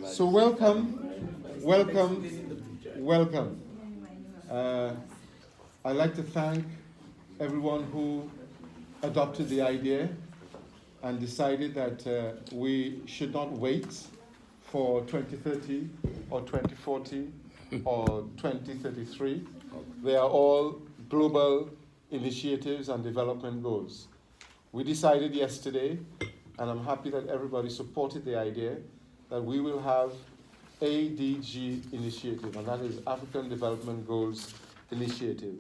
So welcome, welcome, welcome. I'd like to thank everyone who adopted the idea and decided that we should not wait for 2030 or 2040 or 2033. They are all global initiatives and development goals. We decided yesterday, and I'm happy that everybody supported the idea, that we will have ADG initiative, and that is African Development Goals Initiative.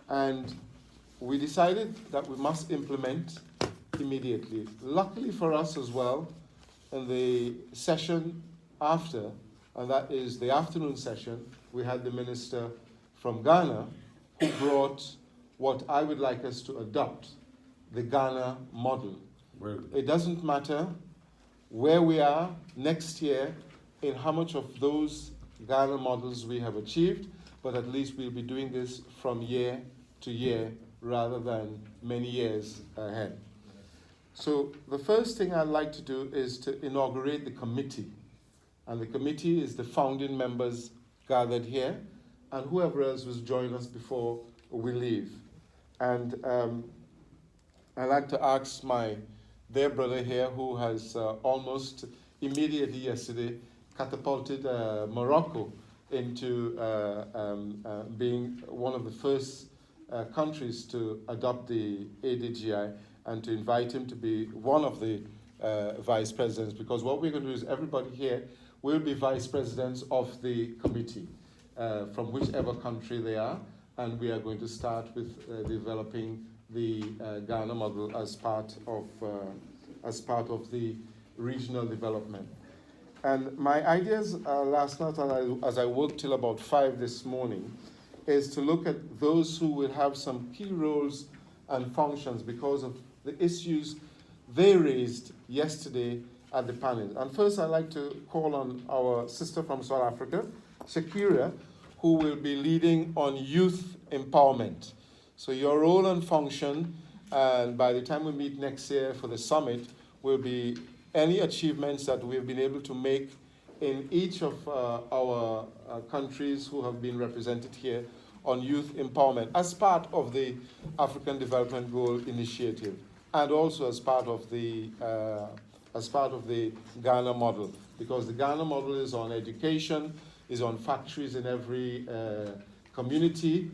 And we decided that we must implement immediately. Luckily for us as well, in the session after, and that is the afternoon session, we had the minister from Ghana who brought what I would like us to adopt, the Ghana model. It doesn't matter where we are next year in how much of those Ghana models we have achieved, but at least we'll be doing this from year to year rather than many years ahead. So the first thing I'd like to do is to inaugurate the committee. And the committee is the founding members gathered here and whoever else was joining us before we leave. And I'd like to ask my dear brother here who has almost immediately yesterday catapulted Morocco into being one of the first countries to adopt the ADGI, and to invite him to be one of the vice presidents, because what we're going to do is everybody here will be vice presidents of the committee from whichever country they are, and we are going to start with developing the Ghana model as part of the regional development. And my ideas last night, as I worked till about 5 this morning, is to look at those who will have some key roles and functions because of the issues they raised yesterday at the panel. And first, I'd like to call on our sister from South Africa, Shakira, who will be leading on youth empowerment. So your role and function, and by the time we meet next year for the summit, will be any achievements that we've been able to make in each of our countries who have been represented here on youth empowerment as part of the African Development Goal Initiative, and also as part of the Ghana model, because the Ghana model is on education, is on factories in every community,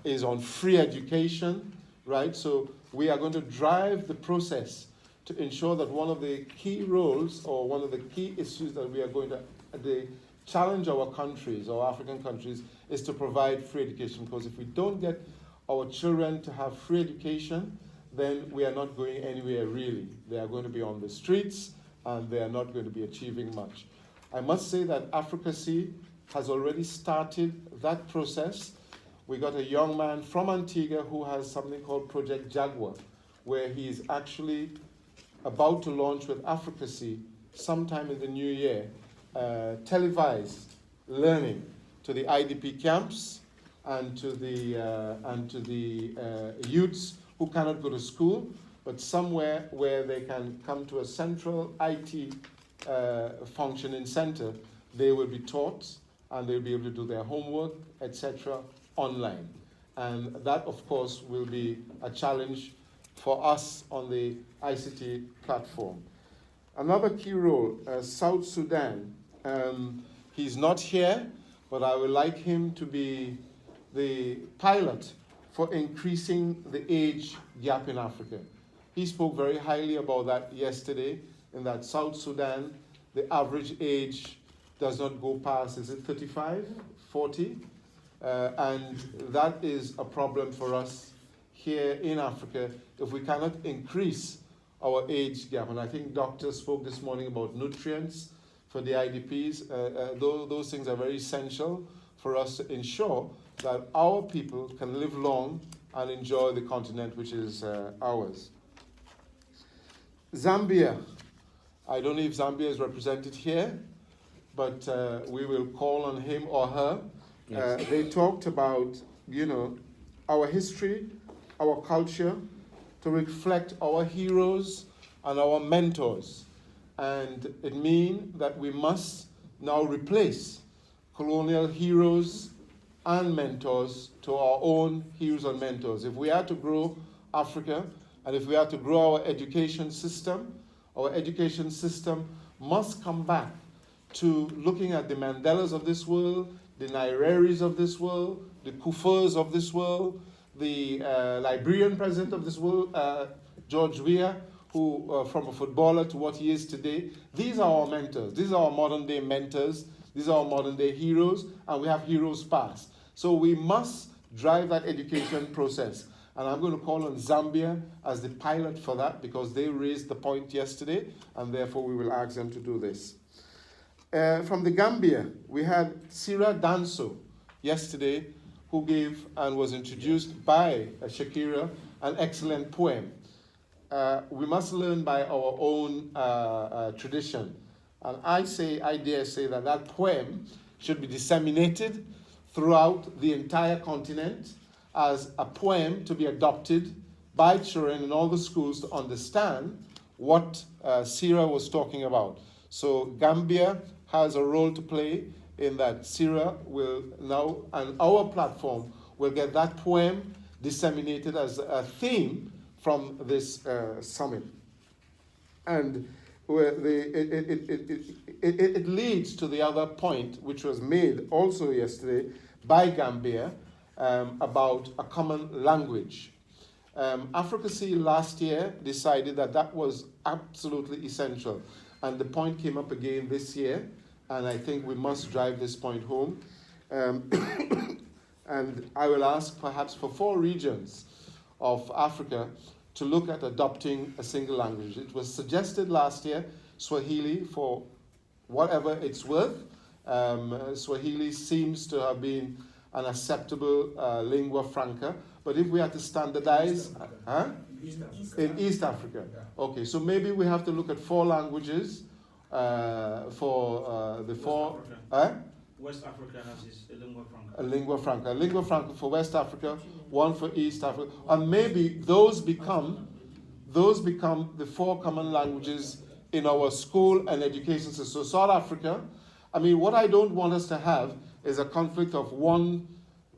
is on free education, right? So we are going to drive the process to ensure that one of the key roles or one of the key issues that we are going to challenge our countries, our African countries, is to provide free education. Because if we don't get our children to have free education, then we are not going anywhere really. They are going to be on the streets and they are not going to be achieving much. I must say that Africacy has already started that process. We got a young man from Antigua who has something called Project Jaguar, where he is actually about to launch with Africacy sometime in the new year, televised learning to the IDP camps and to the youths who cannot go to school, but somewhere where they can come to a central IT functioning center, they will be taught and they'll be able to do their homework, etc., online. And that, of course, will be a challenge for us on the ICT platform. Another key role, South Sudan. He's not here, but I would like him to be the pilot for increasing the age gap in Africa. He spoke very highly about that yesterday, in that South Sudan, the average age does not go past, is it 35, 40? And that is a problem for us here in Africa if we cannot increase our age gap. And I think doctors spoke this morning about nutrients for the IDPs. Those things are very essential for us to ensure that our people can live long and enjoy the continent which is ours. Zambia. I don't know if Zambia is represented here, but we will call on him or her. Yes. They talked about, our history, our culture, to reflect our heroes and our mentors. And it means that we must now replace colonial heroes and mentors to our own heroes and mentors. If we are to grow Africa, and if we are to grow our education system must come back to looking at the Mandelas of this world, the Nyerire's of this world, the Kufers of this world, the Liberian president of this world, George Weah, who from a footballer to what he is today. These are our mentors. These are our modern day mentors. These are our modern day heroes, and we have heroes past. So we must drive that education process. And I'm going to call on Zambia as the pilot for that, because they raised the point yesterday, and therefore we will ask them to do this. From the Gambia, we had Sira Danso yesterday, who gave and was introduced by Shakira an excellent poem. We must learn by our own tradition. And I dare say that that poem should be disseminated throughout the entire continent as a poem to be adopted by children in all the schools to understand what Sira was talking about. So Gambia has a role to play in that. Sira will now, and our platform will get that poem disseminated as a theme from this summit. And it leads to the other point, which was made also yesterday by Gambia, about a common language. Africacy last year decided that that was absolutely essential. And the point came up again this year, and I think we must drive this point home. And I will ask perhaps for 4 regions of Africa to look at adopting a single language. It was suggested last year, Swahili, for whatever it's worth. Swahili seems to have been an acceptable lingua franca, but if we had to standardize, in East Africa. Okay, so maybe we have to look at 4 languages for the 4. West Africa has a lingua franca. A lingua franca. A lingua franca for West Africa, 1 for East Africa, and maybe those become the 4 common languages in our school and education system. So South Africa, I mean, what I don't want us to have is a conflict of one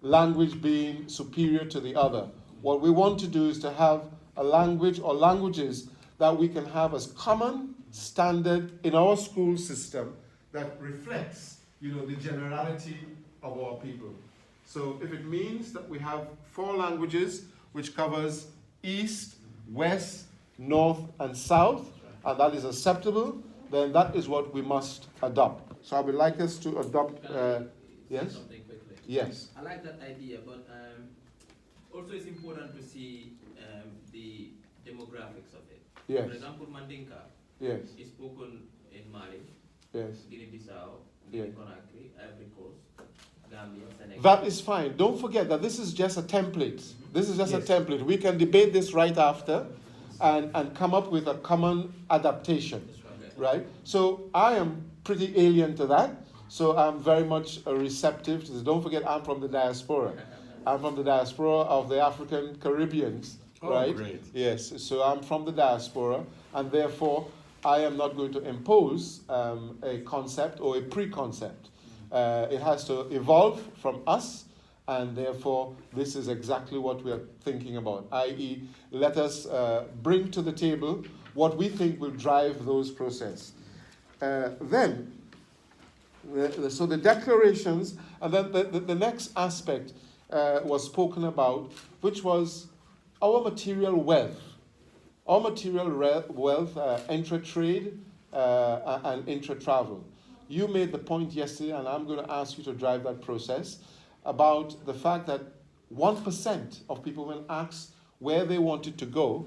language being superior to the other. What we want to do is to have a language or languages that we can have as common standard in our school system that reflects, the generality of our people. So if it means that we have 4 languages which covers East, West, North, and South, and that is acceptable, then that is what we must adopt. So I would like us to adopt, yes? Something quickly. Yes. I like that idea, but also it's important to see the demographics of it. Yes. For example, Mandinka is spoken in Mali, Guinea-Bissau, Guinea-Conakry, Ivory Coast, Gambia, Senegal. That is fine. Don't forget that this is just a template. This is just a template. We can debate this right after and come up with a common adaptation. Right? So I am pretty alien to that. So I'm very much receptive to this. Don't forget, I'm from the diaspora. I'm from the diaspora of the African Caribbeans. Right? Great. Yes. So I'm from the diaspora, and therefore I am not going to impose a concept or a pre-concept. It has to evolve from us, and therefore this is exactly what we are thinking about, i.e. let us bring to the table what we think will drive those processes. So the declarations, and then the next aspect was spoken about, which was our material wealth. Our material wealth, intra-trade and intra-travel. You made the point yesterday, and I'm going to ask you to drive that process, about the fact that 1% of people, when asked where they wanted to go,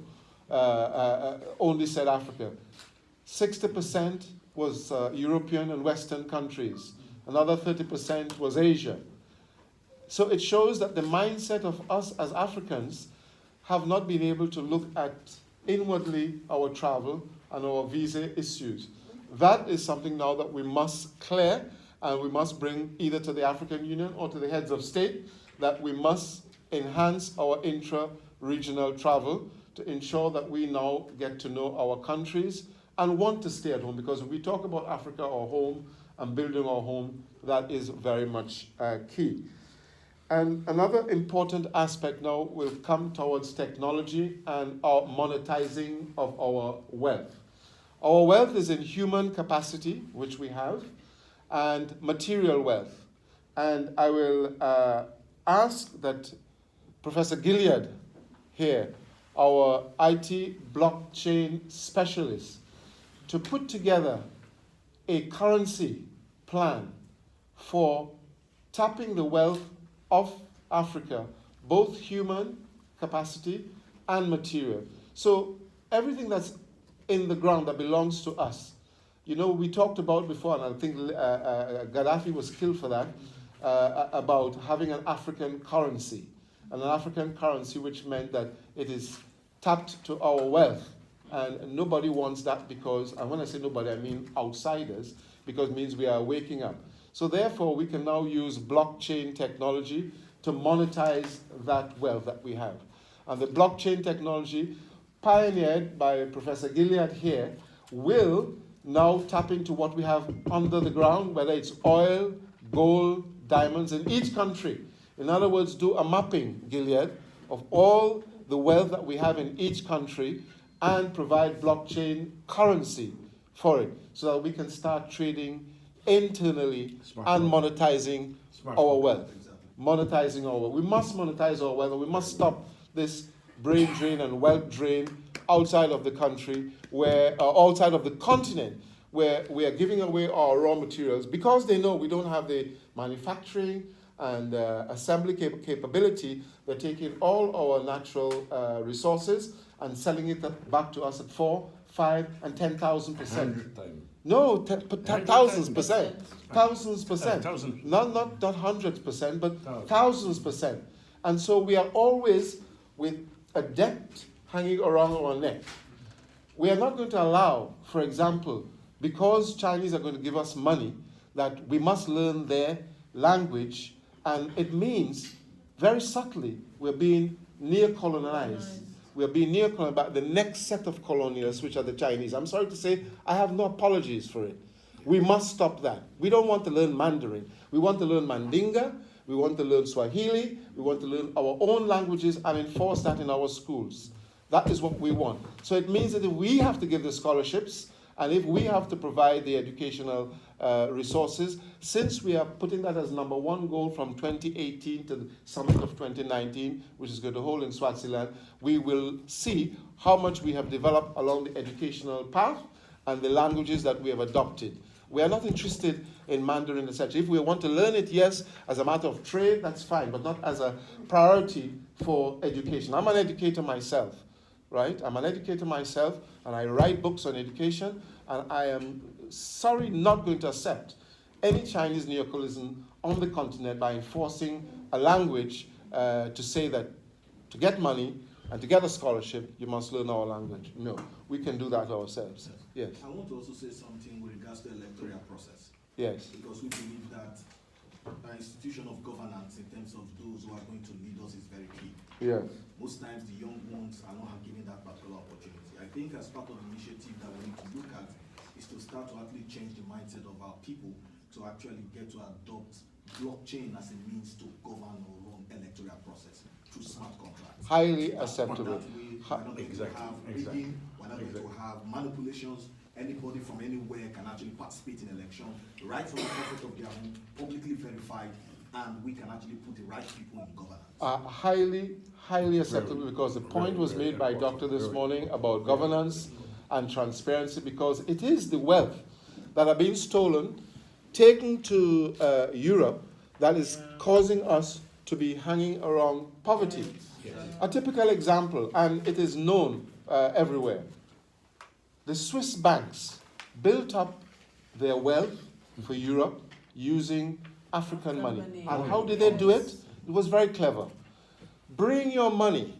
only said Africa. 60% was European and Western countries. Another 30% was Asia. So it shows that the mindset of us as Africans have not been able to look at inwardly our travel and our visa issues. That is something now that we must clear, and we must bring either to the African Union or to the heads of state, that we must enhance our intra-regional travel to ensure that we now get to know our countries and want to stay at home, because when we talk about Africa, our home, and building our home, that is very much key. And another important aspect now will come towards technology and our monetizing of our wealth. Our wealth is in human capacity, which we have, and material wealth. And I will ask that Professor Gilead here, our IT blockchain specialist, to put together a currency plan for tapping the wealth of Africa, both human capacity and material. So everything that's in the ground that belongs to us. You know, we talked about before, and I think Gaddafi was killed for that, about having an African currency. And an African currency which meant that it is tapped to our wealth. And nobody wants that because, and when I say nobody, I mean outsiders, because it means we are waking up. So therefore, we can now use blockchain technology to monetize that wealth that we have. And the blockchain technology, pioneered by Professor Gilead here, will now tap into what we have under the ground, whether it's oil, gold, diamonds in each country. In other words, do a mapping, Gilead, of all the wealth that we have in each country and provide blockchain currency for it so that we can start trading internally and monetizing our wealth. Monetizing our wealth. We must monetize our wealth, and we must stop this brain drain and wealth drain outside of the country, where outside of the continent, where we are giving away our raw materials because they know we don't have the manufacturing and assembly capability. They're taking all our natural resources and selling it back to us at 4, 5, and 10,000%. No, thousands percent. Thousands percent. Not 100%, but thousands percent. And so we are always with a debt hanging around our neck. We are not going to allow, for example, because Chinese are going to give us money, that we must learn their language, and it means, very subtly, we're being near-colonized. We're being near-colonized by the next set of colonialists, which are the Chinese. I'm sorry to say, I have no apologies for it. We must stop that. We don't want to learn Mandarin. We want to learn Mandinga. We want to learn Swahili. We want to learn our own languages and enforce that in our schools. That is what we want. So it means that if we have to give the scholarships, and if we have to provide the educational resources, since we are putting that as number one goal from 2018 to the summit of 2019, which is going to hold in Swaziland, we will see how much we have developed along the educational path and the languages that we have adopted. We are not interested in Mandarin, etc. If we want to learn it, yes, as a matter of trade, that's fine, but not as a priority for education. I'm an educator myself, right? I'm an educator myself, and I write books on education, and I am sorry not going to accept any Chinese neocolonialism on the continent by enforcing a language to say that to get money and to get a scholarship, you must learn our language. No, we can do that ourselves. Yes. I want to also say something with regards to the electoral process. Yes. Because we believe that an institution of governance in terms of those who are going to lead us is very key. Yes. Most times the young ones are not given that particular opportunity. I think as part of the initiative that we need to look at is to start to actually change the mindset of our people to actually get to adopt blockchain as a means to govern or run electoral process through smart contracts. Highly acceptable. We're not going to have rigging, we're not going to have manipulations. Anybody from anywhere can actually participate in election, right from the comfort of their home, publicly verified, and we can actually put the right people in governance. Highly acceptable, because the point was made by Doctor this morning about governance and transparency, because it is the wealth that are being stolen, taken to Europe, that is causing us to be hanging around poverty. Yes. A typical example, and it is known everywhere. The Swiss banks built up their wealth for Europe using African money. And how did they do it? It was very clever. Bring your money.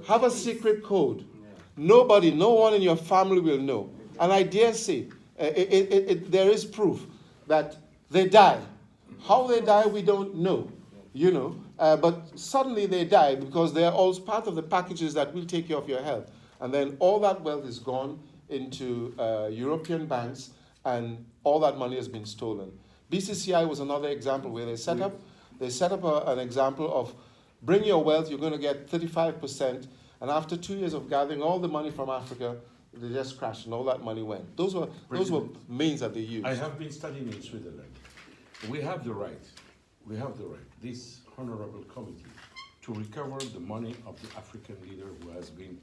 Have a secret code. Nobody, no one in your family will know. And I dare say, there is proof that they die. How they die, we don't know. You know, but suddenly they die because they are all part of the packages that will take care of your health. And then all that wealth is gone into European banks, and all that money has been stolen. BCCI was another example where they set up an example of bring your wealth, you're going to get 35%, and after 2 years of gathering all the money from Africa, they just crashed and all that money went. Those were means that they used. I have been studying in Switzerland. We have the right, this honorable committee, to recover the money of the African leader who has been.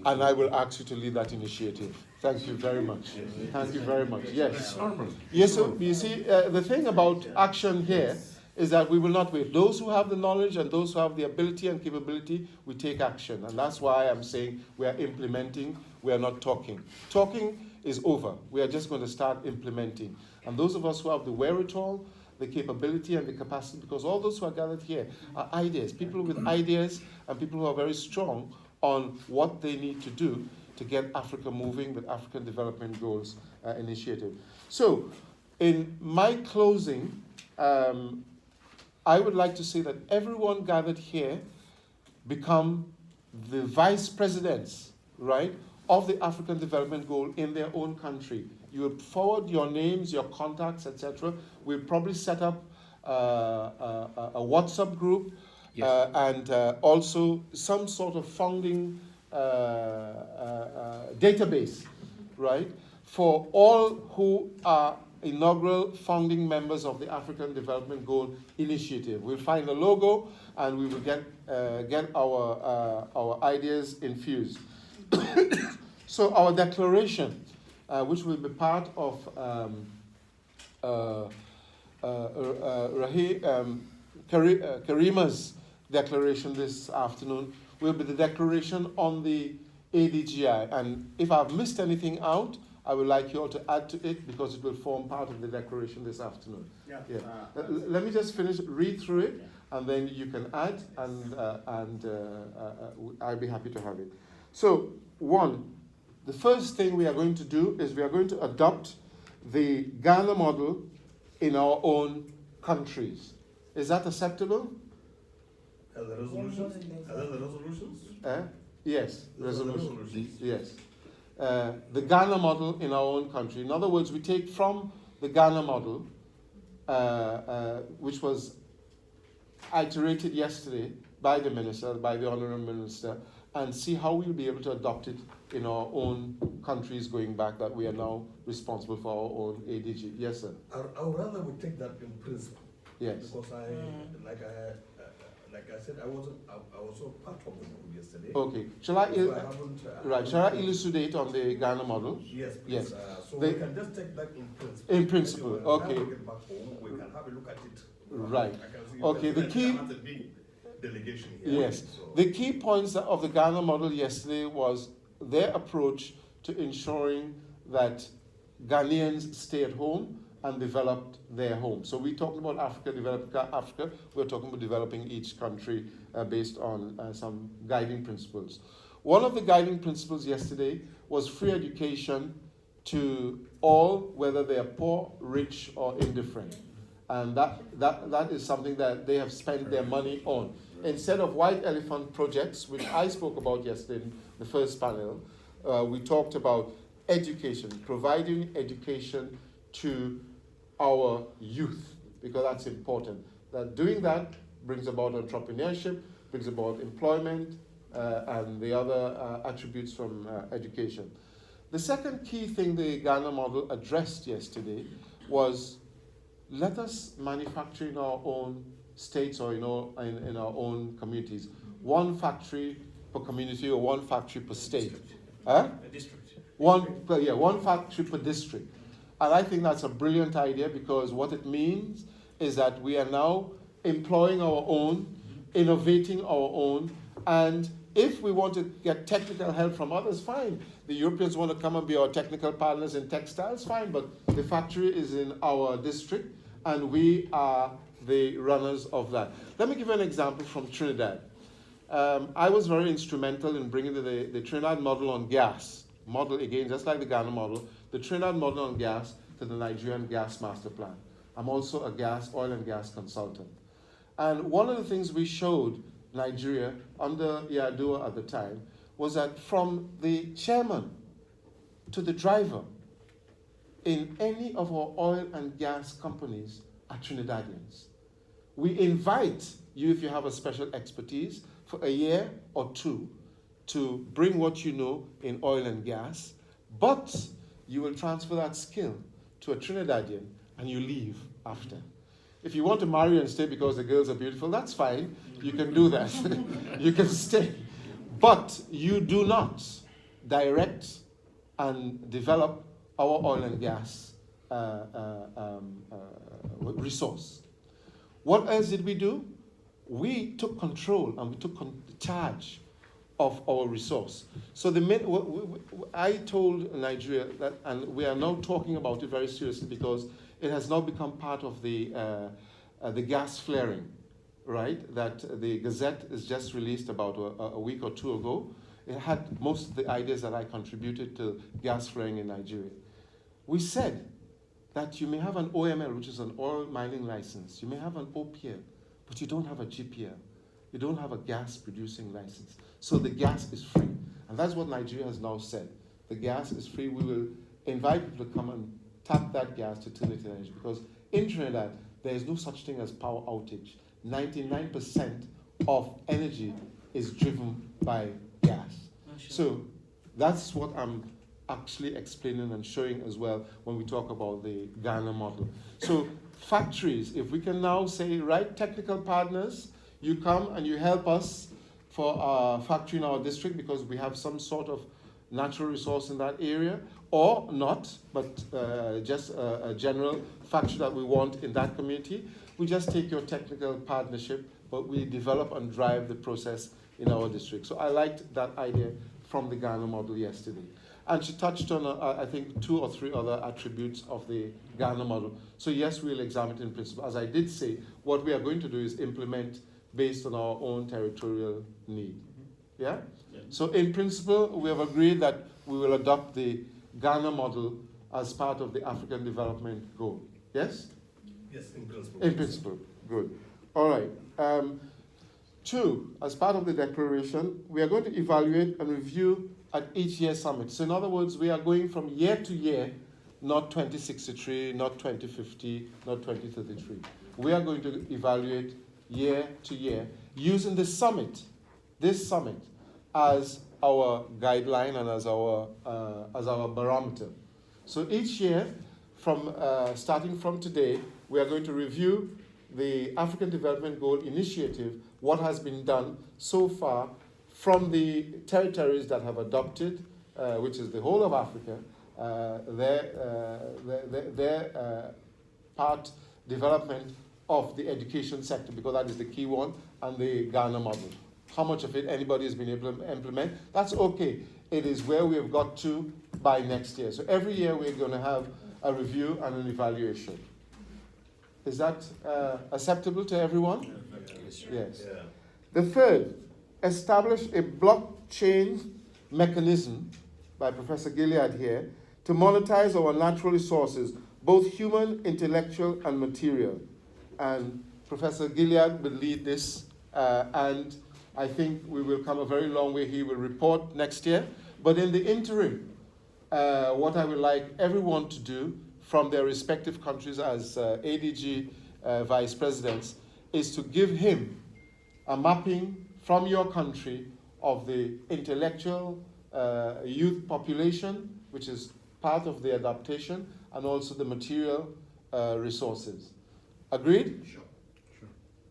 And I will ask you to lead that initiative. Thank you very much. Thank you very much. Yes. It's normal. Yes, so you see, the thing about action here is that we will not wait. Those who have the knowledge and those who have the ability and capability, we take action. And that's why I'm saying we are implementing, we are not talking. Talking is over. We are just going to start implementing. And those of us who have the wherewithal, the capability and the capacity, because all those who are gathered here are ideas, people with ideas and people who are very strong on what they need to do to get Africa moving with African Development Goals initiative. So, in my closing, I would like to say that everyone gathered here become the vice presidents, right, of the African Development Goal in their own country. You will forward your names, your contacts, etc. We'll probably set up a WhatsApp group. Yes. And also some sort of founding database, right, for all who are inaugural founding members of the African Development Goal Initiative. We'll find a logo and we will get our ideas infused. So our declaration, which will be part of Karima's declaration this afternoon, will be the declaration on the ADGI. And if I've missed anything out, I would like you all to add to it because it will form part of the declaration this afternoon. Yeah. Let me just finish, read through it, and then you can add, and I'll be happy to have it. So, one, the first thing we are going to do is we are going to adopt the Ghana model in our own countries. Is that acceptable? Are there resolutions? Are there the resolutions? Yes, resolutions. Yes. The Ghana model in our own country. In other words, we take from the Ghana model, which was iterated yesterday by the minister, by the honorable minister, and see how we'll be able to adopt it in our own countries going back, that we are now responsible for our own ADG. Yes, sir. I would rather we take that in principle. Yes. Because like I said, I was also part of the group yesterday. Okay. Shall I elucidate on the Ghana model? Yes, please. Yes. So we can just take that in principle. In principle, okay. When we get back home, we can have a look at it. Right. Okay. The key delegation here. Yes. So the key points of the Ghana model yesterday was their approach to ensuring that Ghanaians stay at home and developed their home. So we talked about developing Africa. We're talking about developing each country based on some guiding principles. One of the guiding principles yesterday was free education to all, whether they are poor, rich, or indifferent. And that is something that they have spent their money on. Instead of white elephant projects, which I spoke about yesterday in the first panel, we talked about education, providing education to our youth, because that's important. That doing that brings about entrepreneurship, brings about employment, and the other attributes from education. The second key thing the Ghana model addressed yesterday was, let us manufacture in our own states or in our own communities. One factory per community or one factory per state. A district. One factory per district. And I think that's a brilliant idea, because what it means is that we are now employing our own, innovating our own, and if we want to get technical help from others, fine. The Europeans want to come and be our technical partners in textiles, fine, but the factory is in our district, and we are the runners of that. Let me give you an example from Trinidad. I was very instrumental in bringing the Trinidad model on gas. Model, again, just like the Ghana model, the Trinidad model on gas to the Nigerian gas master plan. I'm also a oil and gas consultant. And one of the things we showed Nigeria under Yar'Adua at the time was that from the chairman to the driver in any of our oil and gas companies are Trinidadians. We invite you, if you have a special expertise, for a year or two to bring what you know in oil and gas, but you will transfer that skill to a Trinidadian and you leave after. If you want to marry and stay because the girls are beautiful, that's fine. You can do that. You can stay. But you do not direct and develop our oil and gas resource. What else did we do? We took control and we took charge of our resource. So I told Nigeria that, and we are now talking about it very seriously because it has now become part of the gas flaring, right? That the Gazette is just released about a week or two ago. It had most of the ideas that I contributed to gas flaring in Nigeria. We said that you may have an OML, which is an oil mining license. You may have an OPL, but you don't have a GPL. You don't have a gas producing license. So the gas is free. And that's what Nigeria has now said. The gas is free. We will invite people to come and tap that gas to turn it into energy. Because in Trinidad, there is no such thing as power outage. 99% of energy is driven by gas. So that's what I'm actually explaining and showing as well when we talk about the Ghana model. So factories, if we can now say, right, technical partners, you come and you help us for a factory in our district because we have some sort of natural resource in that area, or not, but just a general factory that we want in that community. We just take your technical partnership, but we develop and drive the process in our district. So I liked that idea from the Ghana model yesterday. And she touched on, I think, 2 or 3 other attributes of the Ghana model. So yes, we'll examine it in principle. As I did say, what we are going to do is implement based on our own territorial need. Yeah? So in principle, we have agreed that we will adopt the Ghana model as part of the African development goal. Yes? Yes, in principle. In principle. Good. All right. 2, as part of the declaration, we are going to evaluate and review at each year's summit. So in other words, we are going from year to year, not 2063, not 2050, not 2033. We are going to evaluate year to year using this summit as our guideline and as our barometer. So each year, from starting from today, we are going to review the African Development Goal Initiative, what has been done so far from the territories that have adopted, which is the whole of Africa, their part development of the education sector, because that is the key one, and the Ghana model. How much of it anybody has been able to implement, that's okay. It is where we have got to by next year. So every year we're going to have a review and an evaluation. Is that acceptable to everyone? Yes. Yeah. The third, establish a blockchain mechanism by Professor Gilead here to monetize our natural resources, both human, intellectual, and material. And Professor Gilead will lead this, and I think we will come a very long way. He will report next year. But in the interim, what I would like everyone to do from their respective countries as ADG vice presidents is to give him a mapping from your country of the intellectual youth population, which is part of the adaptation, and also the material resources. Agreed? Sure.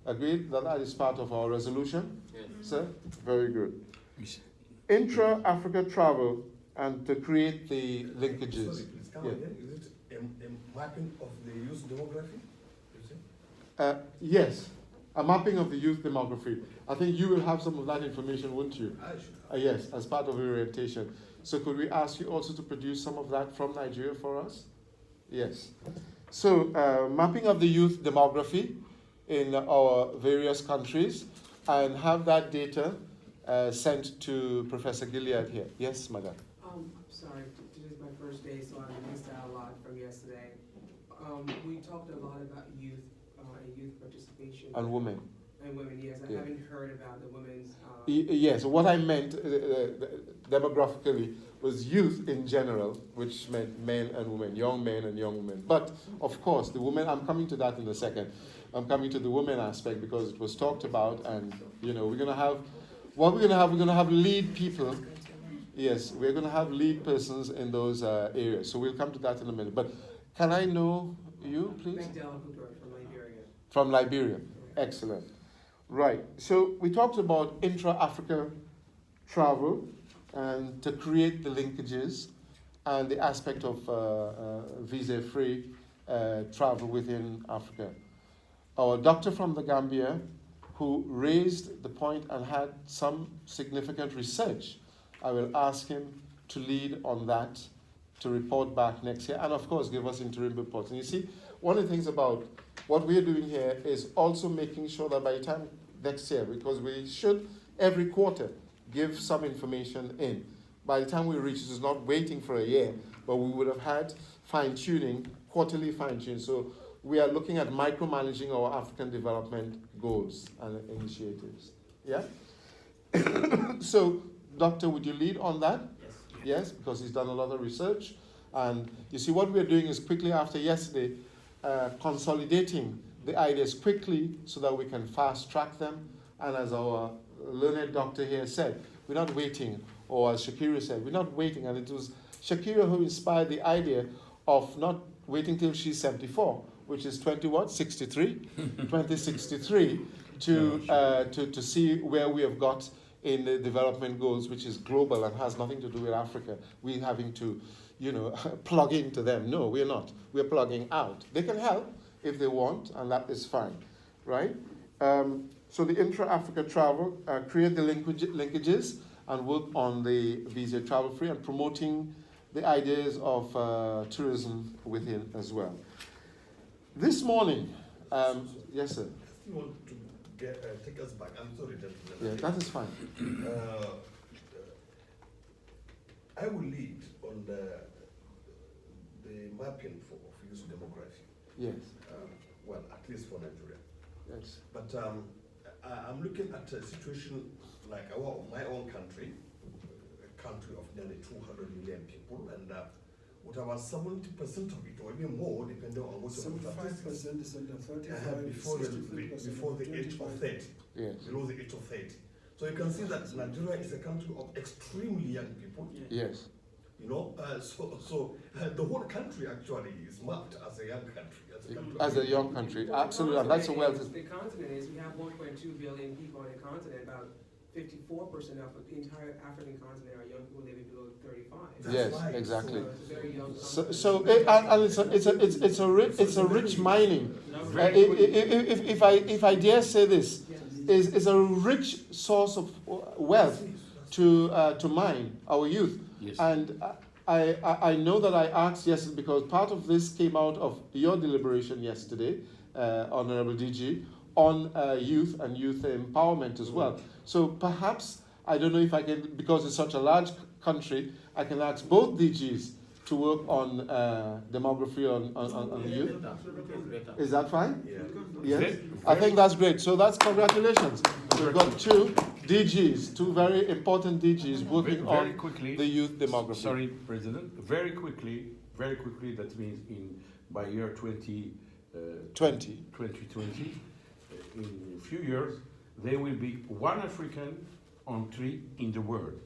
Agreed that that is part of our resolution? Yes. Sir? Very good. Intra-Africa travel and to create the linkages. Sorry, please come again. Is it a mapping of the youth demography? You say? Yes, a mapping of the youth demography. I think you will have some of that information, won't you? I should. Yes, as part of your orientation. So could we ask you also to produce some of that from Nigeria for us? Yes. So mapping of the youth demography in our various countries and have that data sent to Professor Gilead here. Yes, madam. I'm sorry, today's my first day, so I missed out a lot from yesterday. We talked a lot about youth and youth participation. And women. And women, yes. I Yeah. haven't heard about the women's. Yes, what I meant demographically was youth in general, which meant men and women, young men and young women. But of course, the women, I'm coming to that in a second. I'm coming to the women aspect because it was talked about, and we're going to have, what we're going to have lead people. Yes, we're going to have lead persons in those areas. So we'll come to that in a minute. But can I know you, please? Magdalene Cooper from Liberia. From Liberia. Excellent. Right. So we talked about intra-Africa travel and to create the linkages and the aspect of visa-free travel within Africa. Our doctor from the Gambia, who raised the point and had some significant research, I will ask him to lead on that, to report back next year, and of course give us interim reports. And you see, one of the things about what we're doing here is also making sure that by the time next year, because we should every quarter give some information in. By the time we reach, this is not waiting for a year, but we would have had fine-tuning, quarterly fine-tuning. So we are looking at micromanaging our African development goals and initiatives. Yeah? So, Doctor, would you lead on that? Yes. Yes, because he's done a lot of research. And you see, what we're doing is quickly after yesterday, consolidating the ideas quickly so that we can fast track them. And as our learned doctor here said, we're not waiting, or as Shakira said, we're not waiting. And it was Shakira who inspired the idea of not waiting till she's 74, which is 2063, to see where we have got in the development goals, which is global and has nothing to do with Africa. We're having to, plug into them. No, we're not. We're plugging out. They can help if they want, and that is fine, right? So the intra-Africa travel, create the linkages and work on the visa travel free and promoting the ideas of tourism within as well. This morning, yes, sir. You want to take us back? I'm sorry, gentlemen. Yeah, that is fine. I will lead on the mapping of youth demography. Yes. Well, at least for Nigeria. Yes. But I'm looking at a situation like my own country, a country of nearly 200 million people, and with about 70% of it, or even more, depending on what 75% is under 35, before the age of 30, yes. Below the age of 30. So you can see that Nigeria is a country of extremely young people. Yes. So the whole country actually is mapped as a young country. As a young country, absolutely. And that's a well. The continent is, we have 1.2 billion people on the continent. About 54% of the entire African continent are young people living below 35. Yes, right. exactly. So it's a very young it's a rich mining. If I dare say this, is a rich source of wealth to mine our youth. Yes. And I know that I asked yesterday because part of this came out of your deliberation yesterday, Honorable DG, on youth and youth empowerment as well. So perhaps, I don't know if I can, because it's such a large country, I can ask both DGs to work on demography on youth. Is that fine? Yeah. Yes? I think that's great. So that's congratulations. We've got two DGs, two very important DGs working very on quickly, the youth demography. Sorry, President. Very quickly, that means by year 2020, in a few years, there will be one African on 3 in the world.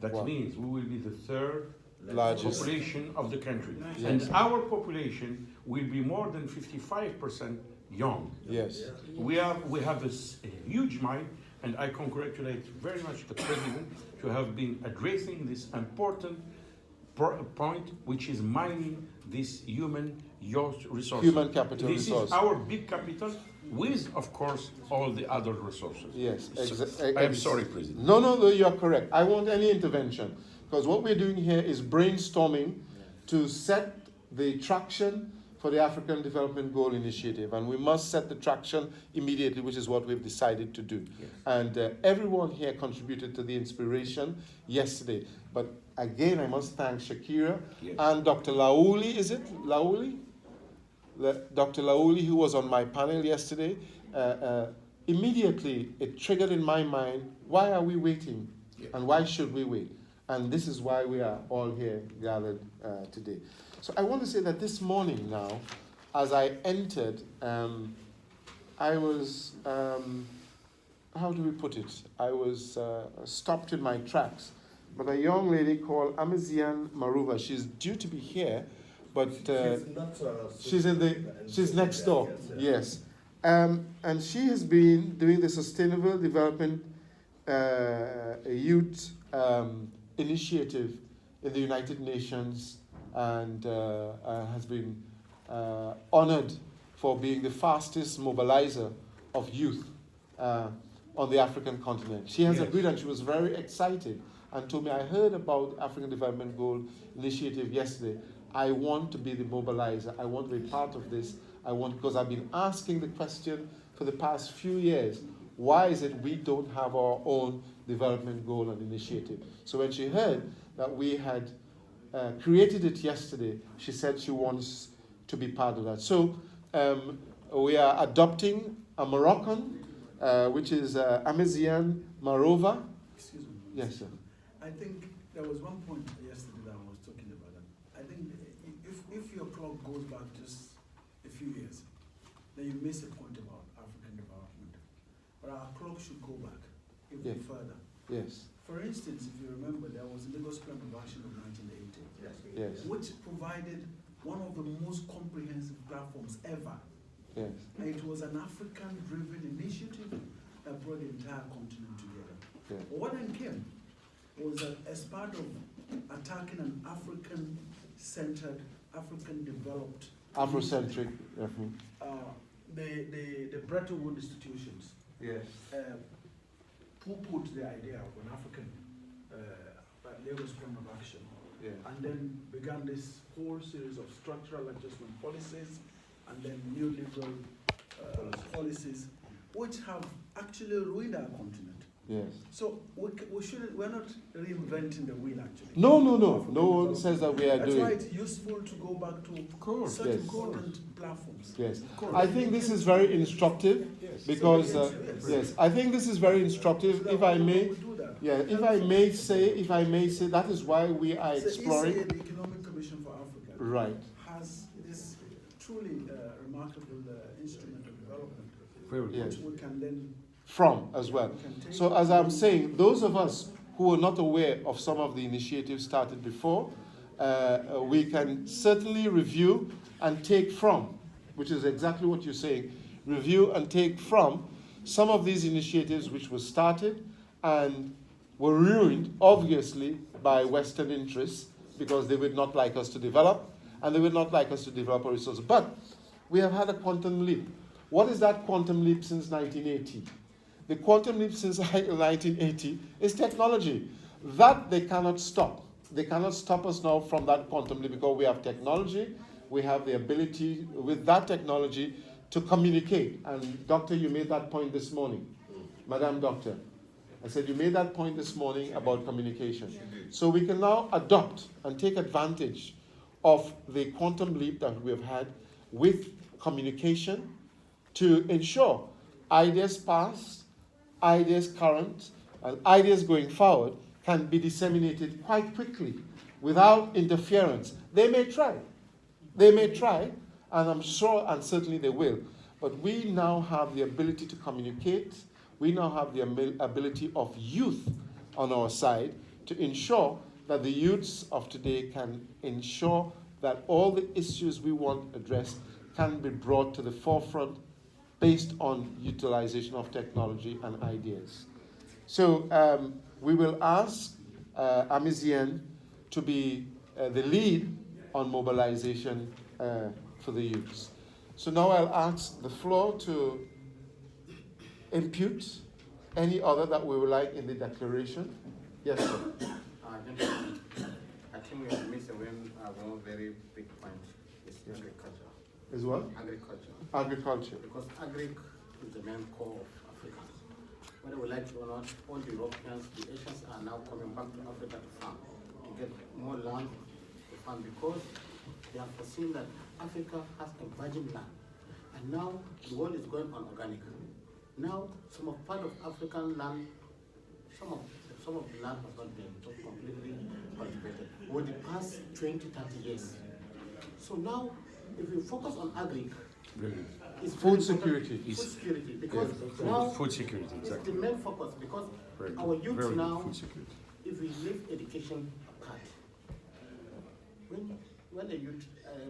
That Wow. means we will be the third Largest. population of the country. Yes. And our population will be more than 55% young. Yes. We have a huge mind, and I congratulate very much the President to have been addressing this important point, which is mining this human youth resource. Human capital This resource. is our big capital, with, of course, all the other resources. Yes. I am sorry, President. No, you are correct. I want any intervention. Because what we're doing here is brainstorming to set the traction for the African Development Goal Initiative. And we must set the traction immediately, which is what we've decided to do. Yes. And everyone here contributed to the inspiration yesterday. But again, I must thank Shakira and Dr. Laouli, is it? Laouli? Dr. Laouli, who was on my panel yesterday, immediately it triggered in my mind, why are we waiting? And why should we wait? And this is why we are all here gathered today. So I want to say that this morning now, as I entered, I was, how do we put it? I was stopped in my tracks. But a young lady called Amazian Maruva, she's due to be here, but she's next door, yes. And she has been doing the Sustainable Development Youth Initiative in the United Nations, and has been honored for being the fastest mobilizer of youth on the African continent. She has agreed, and she was very excited and told me, I heard about African Development Goal Initiative yesterday. I want to be the mobilizer. I want to be part of this. Because I've been asking the question for the past few years, why is it we don't have our own development goal and initiative? So when she heard that we had created it yesterday, she said she wants to be part of that. So we are adopting a Moroccan, which is Amazian Marova. Excuse me. Yes, sir. I think there was one point yesterday that I was talking about. I think if your clock goes back just a few years, then you miss a point about African development. But our clock should go back even further. Yes. For instance, if you remember, there was the Lagos Plan of Action of 1980, Yes. which provided one of the most comprehensive platforms ever. Yes. And it was an African-driven initiative that brought the entire continent together. Yeah. But what then came was that as part of attacking an African-centered, African-developed, Afrocentric. the Bretton Woods institutions Yes. poo-pooed the idea of an African Lagos Plan of Action, and then began this whole series of structural adjustment policies and then neoliberal policies, which have actually ruined our continent. Yes. So we're not reinventing the wheel, actually. No. No one says that we are That's doing. why it's useful to go back to such important platforms. Yes. I think this is very instructive because yes, I think this is very instructive. If I may, if I may say, that is why we are exploring. The Economic Commission for Africa, right, has this truly remarkable instrument of development, yes, which we can then from as well. So as I'm saying, those of us who are not aware of some of the initiatives started before, we can certainly review and take from, which is exactly what you're saying, review and take from some of these initiatives which were started and were ruined, obviously, by Western interests because they would not like us to develop and they would not like us to develop our resources. But we have had a quantum leap. What is that quantum leap since 1980? The quantum leap since 1980 is technology. That they cannot stop. They cannot stop us now from that quantum leap because we have technology. We have the ability with that technology to communicate. And Doctor, you made that point this morning. Madam Doctor, I said you made that point this morning about communication. So we can now adopt and take advantage of the quantum leap that we have had with communication to ensure ideas past, ideas current, and ideas going forward can be disseminated quite quickly without interference. They may try, and I'm sure and certainly they will. But we now have the ability to communicate. We now have the ability of youth on our side to ensure that the youths of today can ensure that all the issues we want addressed can be brought to the forefront based on utilization of technology and ideas. So we will ask Amazian to be the lead on mobilization for the youths. So now I'll ask the floor to impute any other that we would like in the declaration. Yes, sir. Gentlemen, I think we have missed one very big point. It's agriculture. Is what? Agriculture. Agriculture. Because agriculture is the main core of Africa. Whether we like it or not, all the Europeans, the Asians are now coming back to Africa to farm, to get more land to farm because they have foreseen that Africa has a virgin land. And now the world is going on organic. Now, some of part of African land, some of the land has not been completely cultivated over the past 20, 30 years. So now, if we focus on agri, it's Food security. Food security, because now Food security, it's exactly. the main focus, because Very our good. youth Very good. now, Food security. if we leave education apart, when the youth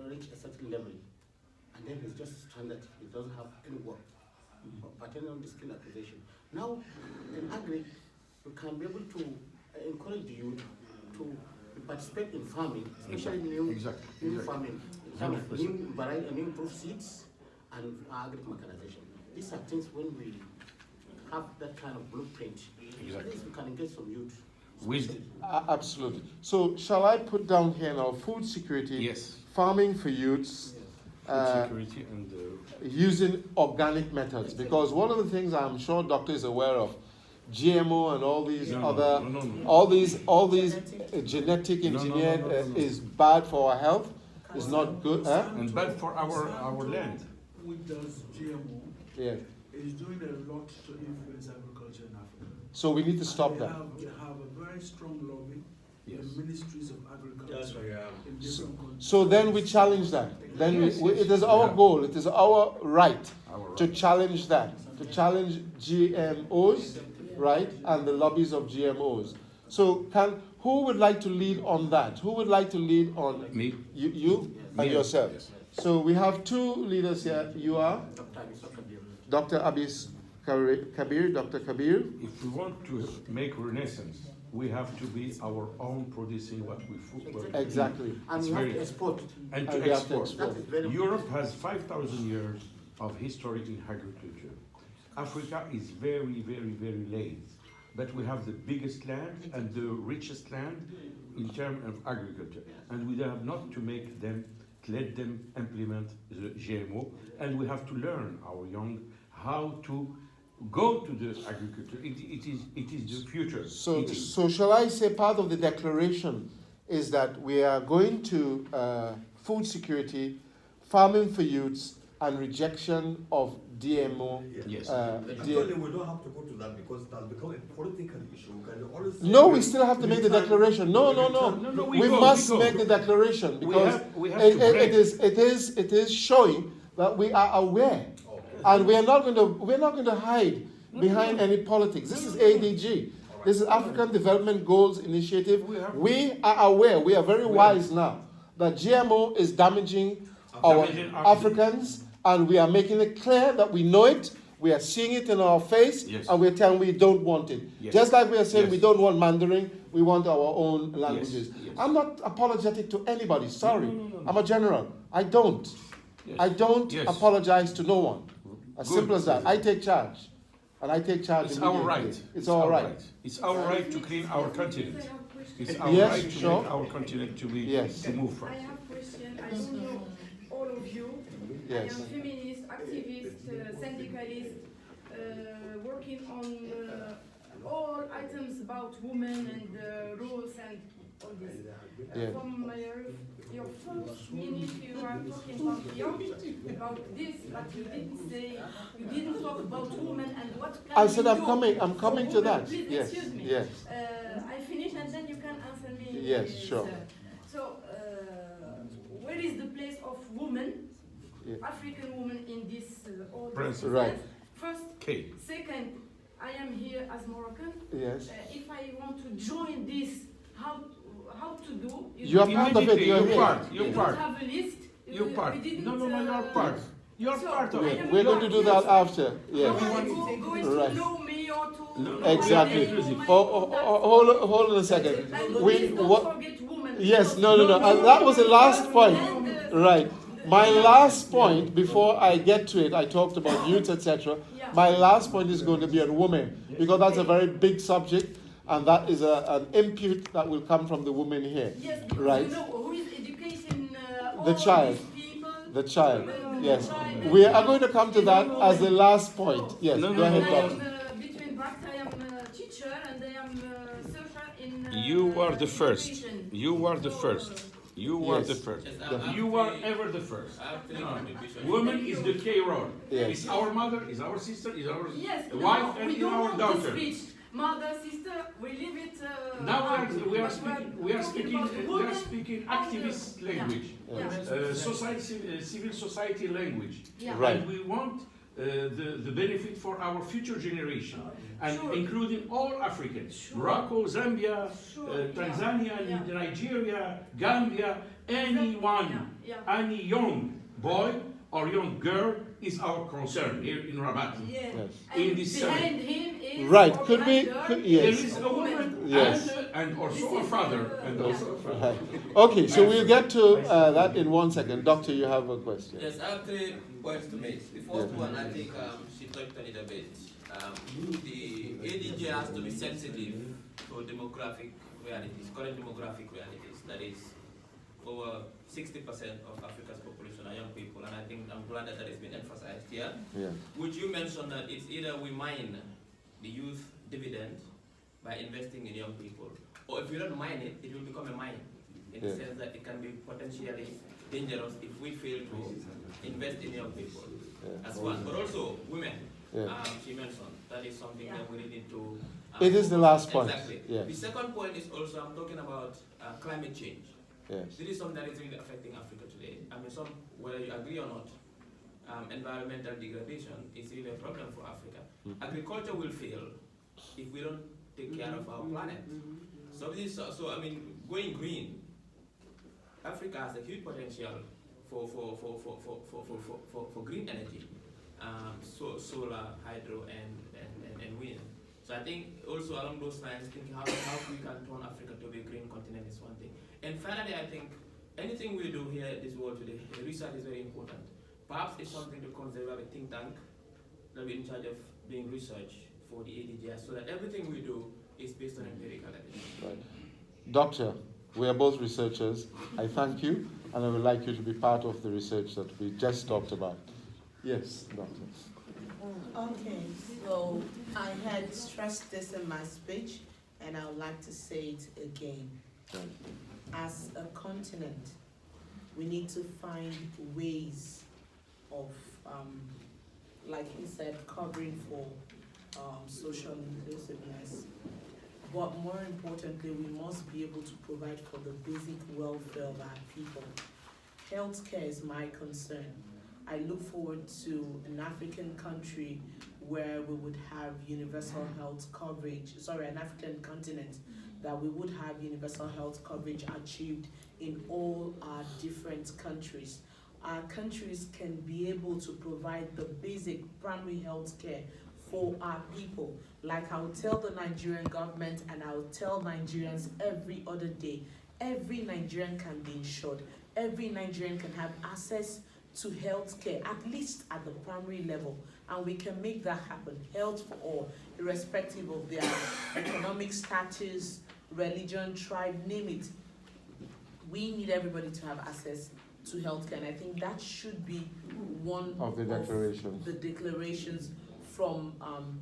reach a certain level, and then he's just stranded, he doesn't have any work, particularly on the skill acquisition. Now, in agri, we can be able to encourage the youth to participate in farming, especially new farming, in terms of new variety, new improved seeds, and agri mechanization. These are things when we have that kind of blueprint, at least we can engage some youth. Absolutely. So shall I put down here now food security, Yes. farming for youths, Food security and using organic methods? Because one of the things I'm sure doctor is aware of, GMO and all these all these genetic engineered is bad for our health. It's not good. and bad for our land. Which does GMO, Yeah. is doing a lot to influence agriculture in Africa. So we need to stop that. They have a very strong lobby, Yes. the ministries of agriculture That's right, in different countries. So then we challenge that. Then it is our goal. It is our right to challenge that, to challenge GMOs, right, and the lobbies of GMOs. So who would like to lead on that? Who would like to lead on Me. You and yourself? Yes. So we have two leaders here. You are Dr. Abis Kabir, Dr. Kabir. If we want to make renaissance, we have to be our own producing what we food. Exactly. And we have to export. And And to we have to export. export. That is very Europe has 5,000 years of history in agriculture. Africa is very, very, very late. But we have the biggest land and the richest land in terms of agriculture. And we have not to make them, let them implement the GMO. And we have to learn our young how to go to the agriculture. It is the future. So shall I say part of the declaration is that we are going to food security, farming for youths, and rejection of DMO. Yes. Actually, we don't have to go to that because it has become a political issue. Can you always No, we still have to make the declaration. No. We must make the declaration because we have to break. it is showing that we are aware, and we're not going to hide behind any politics. This is ADG. This is African Development Goals Initiative. We are aware. We are very wise now that GMO is damaging our Africans, and we are making it clear that we know it. We are seeing it in our face, and we're telling we don't want it. Yes. Just like we are saying we don't want Mandarin, we want our own languages. Yes. I'm not apologetic to anybody. Sorry, no. I'm a general. I don't apologize to no one. As simple as that. I take charge. And I take charge. It's our right. It's our right. It's our right to clean our continent. It's our yes, right to sure. make our continent to be to move forward. I have a question. I don't know all of you. Yes. I am feminist, activist, syndicalist, working on all items about women and rules and all this. From your first minute you are talking about this, but you didn't talk about women and what can I said we I'm coming to that. Please yes. excuse me. Yes. I finish and then you can answer me. Yes, sure. So, where is the place of women, African women in this all this right. First, second, I am here as Moroccan. Yes. If I want to join this, how to do? You are part of it. You're part. You're part. Have a list. You're part. No, you're part. You're part of it. We're going to do that after. Yes. Going to know me or to exactly. Hold on a second. Don't forget women. Yes. No. That was the last point. Right. My last point, before I get to it, I talked about youth, etc. My last point is going to be on women, because that's a very big subject, and that is an input that will come from the women here. Yes, right? You know who is educating the child. People, the child. Yes. We are going to come to that as the last point. Yes. Go ahead, Doctor. Between brackets, I am a teacher and I am a surfer in You are the first. You are the first. You were Yes. the first. Yes, You were ever the first. I have three contributions. Woman is the key role. Yes. It's our mother, is our sister, is our Yes, wife, no, and we is don't our want daughter. to switch. Mother, sister, we leave it. Now we are but speaking talking about we are women speaking on activist the- language, Yeah. civil society language, Yeah. Right. and we want the benefit for our future generation, and Sure. including all Africans, Sure. Morocco, Zambia, Sure, yeah, Tanzania, yeah. Nigeria, Gambia, anyone, Yeah. any young boy or young girl is our concern here in Rabat. Yeah. Yes. And In this behind him is Right, or could we- behind her could- is yes. There is a woman Yes. and also This a is, father. And yeah. also a father. Right. Okay, so we'll get to that in 1 second. Doctor, you have a question. Yes, I have 3 points to make. The first one, I think she touched on it a bit. The ADG has to be sensitive to demographic realities, current demographic realities. That is, over 60% of Africa's population are young people, and I think I'm glad that has been emphasized here. Yeah. Would you mention that it's either we mine the youth dividend by investing in young people, or if you don't mine it, it will become a mine, in the Yeah. sense that it can be potentially dangerous if we fail to invest in young people. Yeah. That's one. But also women, Yeah. she mentioned, that is something that we need to... It is the last point. Exactly. Yeah. The second point is also, I'm talking about climate change. Yes. This is something that is really affecting Africa today. I mean, whether you agree or not, environmental degradation is really a problem for Africa. Agriculture will fail if we don't take care of our planet. So I mean, going green, Africa has a huge potential for green energy, solar, hydro, and wind. So I think also along those lines, thinking how we can turn Africa to be a green continent is one thing. And finally, I think anything we do here in this world today, the research is very important. Perhaps it's something to consider, a think tank that will be in charge of doing research for the ADGS, so that everything we do is based on empirical evidence. Right. Doctor, we are both researchers. I thank you, and I would like you to be part of the research that we just talked about. Yes, Doctor. Okay, so I had stressed this in my speech, and I would like to say it again. Right. As a continent, we need to find ways of, like he said, covering for social inclusiveness. But more importantly, we must be able to provide for the basic welfare of our people. Healthcare is my concern. I look forward to an African country where we would have universal health coverage, an African continent that we would have universal health coverage achieved in all our different countries. Our countries can be able to provide the basic primary health care for our people. Like I will tell the Nigerian government, and I will tell Nigerians every other day, every Nigerian can be insured. Every Nigerian can have access to health care, at least at the primary level, and we can make that happen. Health for all, irrespective of their economic status, religion, tribe, name it. We need everybody to have access to health care, and I think that should be one Of the declarations. the declarations from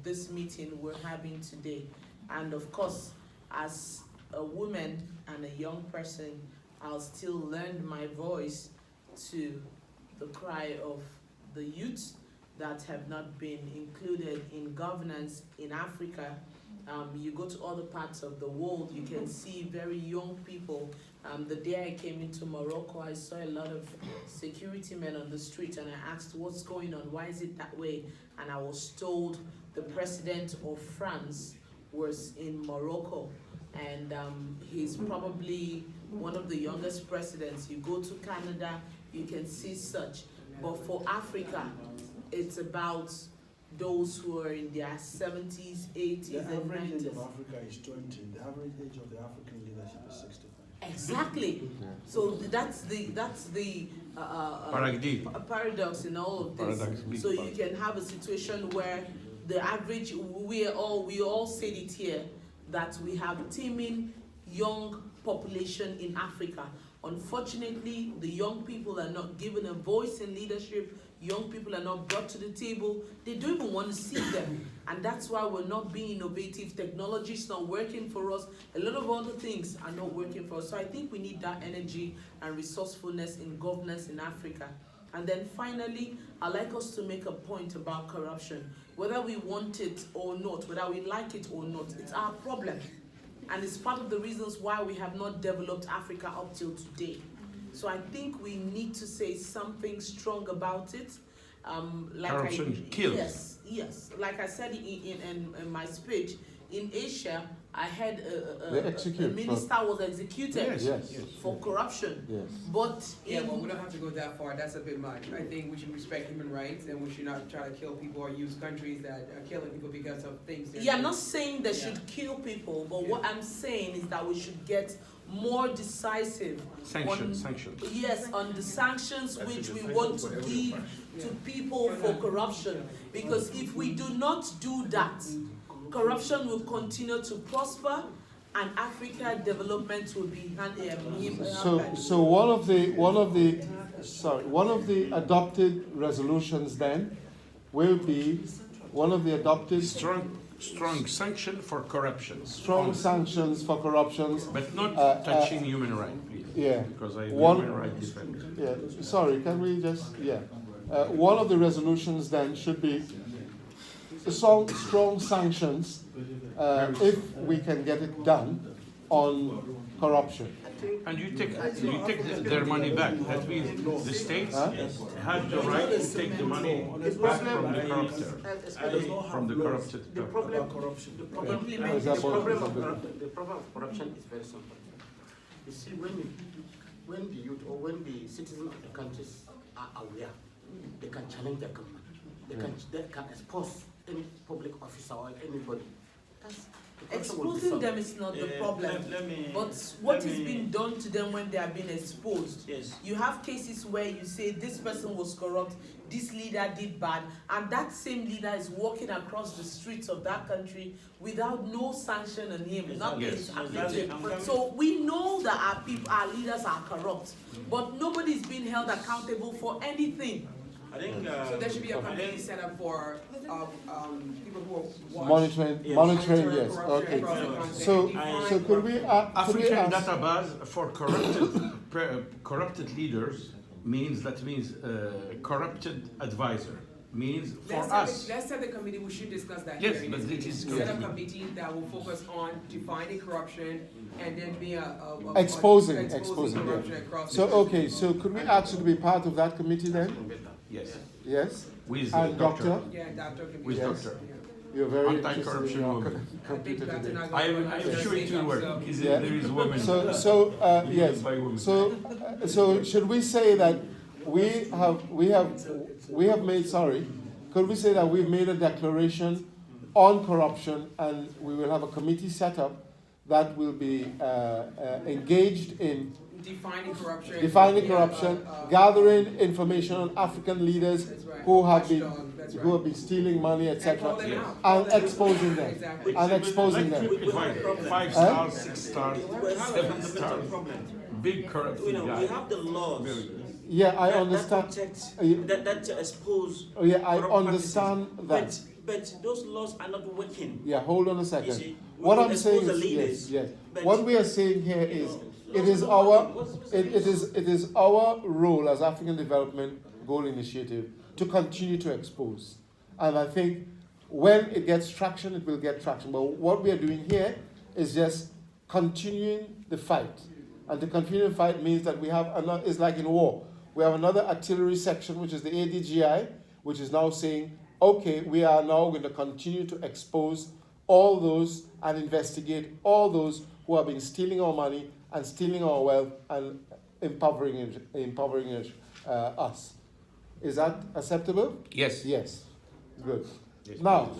this meeting we're having today. And of course, as a woman and a young person, I'll still lend my voice to the cry of the youth that have not been included in governance in Africa. You go to other parts of the world, you can see very young people. The day I came into Morocco, I saw a lot of security men on the street, and I asked, what's going on? Why is it that way? And I was told the president of France was in Morocco, and he's probably one of the youngest presidents. You go to Canada, you can see such. But for Africa, it's about those who are in their 70s, 80s, The and average age 90s. of Africa is 20. The average age of the African leadership is 65. Exactly. So that's the paradox in all of this. So you can have a situation where the average, we all said it here, that we have teeming young population in Africa. Unfortunately, the young people are not given a voice in leadership. Young people are not brought to the table. They don't even want to see them. And that's why we're not being innovative. Technology is not working for us. A lot of other things are not working for us. So I think we need that energy and resourcefulness in governance in Africa. And then finally, I'd like us to make a point about corruption. Whether we want it or not, whether we like it or not, it's our problem. And it's part of the reasons why we have not developed Africa up till today. So I think we need to say something strong about it. Corruption kills. Yes. Like I said in my speech, in Asia, I had a minister was executed for corruption. Yes. But we don't have to go that far. That's a bit much. I think we should respect human rights, and we should not try to kill people or use countries that are killing people because of things. I'm not saying they should kill people, but what I'm saying is that we should get more decisive sanctions. Yes, on the sanctions which we want to give to people for corruption. Because if we do not do that, corruption will continue to prosper, and Africa development will be So one of the adopted resolutions then will be one of the adopted strong sanction for corruption. Strong sanctions for corruptions, but not touching human rights, please. Yeah. Because I human rights defender. Yeah. Sorry. Can we just one of the resolutions then should be strong sanctions if we can get it done on corruption. And you take their money back. That means the states have the right to take the money back from the corruptor, from the corrupted. The problem of corruption is very simple. You see, when the youth or when the citizens of the countries are aware, they can challenge their government. They can expose any public officer or anybody. Exposing them is not the problem, but what is being done to them when they are being exposed. Yes. You have cases where you say this person was corrupt, this leader did bad, and that same leader is walking across the streets of that country without no sanction on him. Nothing is happening. So we know that our leaders are corrupt, but nobody is being held accountable for anything. I think so there should be a committee set up for people who are monitoring. Yes. Okay. So could we African database for corrupted leaders means corrupted advisor means for us. Let's set the committee. We should discuss that. Yes, here. but it is set a committee that will focus on defining corruption and then be exposing corruption across. So could we ask you to be part of that committee then? Yes. Yes. With and doctor. Yeah, doctor. With doctor. You're very anti-corruption woman. I am sure it will work. There is women. Yes. So should we say that we have made? Sorry, could we say that we've made a declaration on corruption, and we will have a committee set up that will be engaged in defining corruption, gathering information on African leaders who have been stealing money, etc., and exposing them. Exactly. And exposing them. 5 stars, 6 stars, 7 stars. Big corruption guy. We have the laws. Yeah, I understand. That expose. Yeah, I understand that. But those laws are not working. Yeah, hold on a second. What I'm saying is yes. What we are saying here is it is our role as African Development Goal Initiative to continue to expose. And I think when it gets traction, it will get traction. But what we are doing here is just continuing the fight. And to continue the fight means that we have another, it's like in war. We have another artillery section, which is the ADGI, which is now saying, okay, we are now going to continue to expose all those and investigate all those who have been stealing our money and stealing our wealth and empowering us. Is that acceptable? Yes. Yes. Good. Yes, now,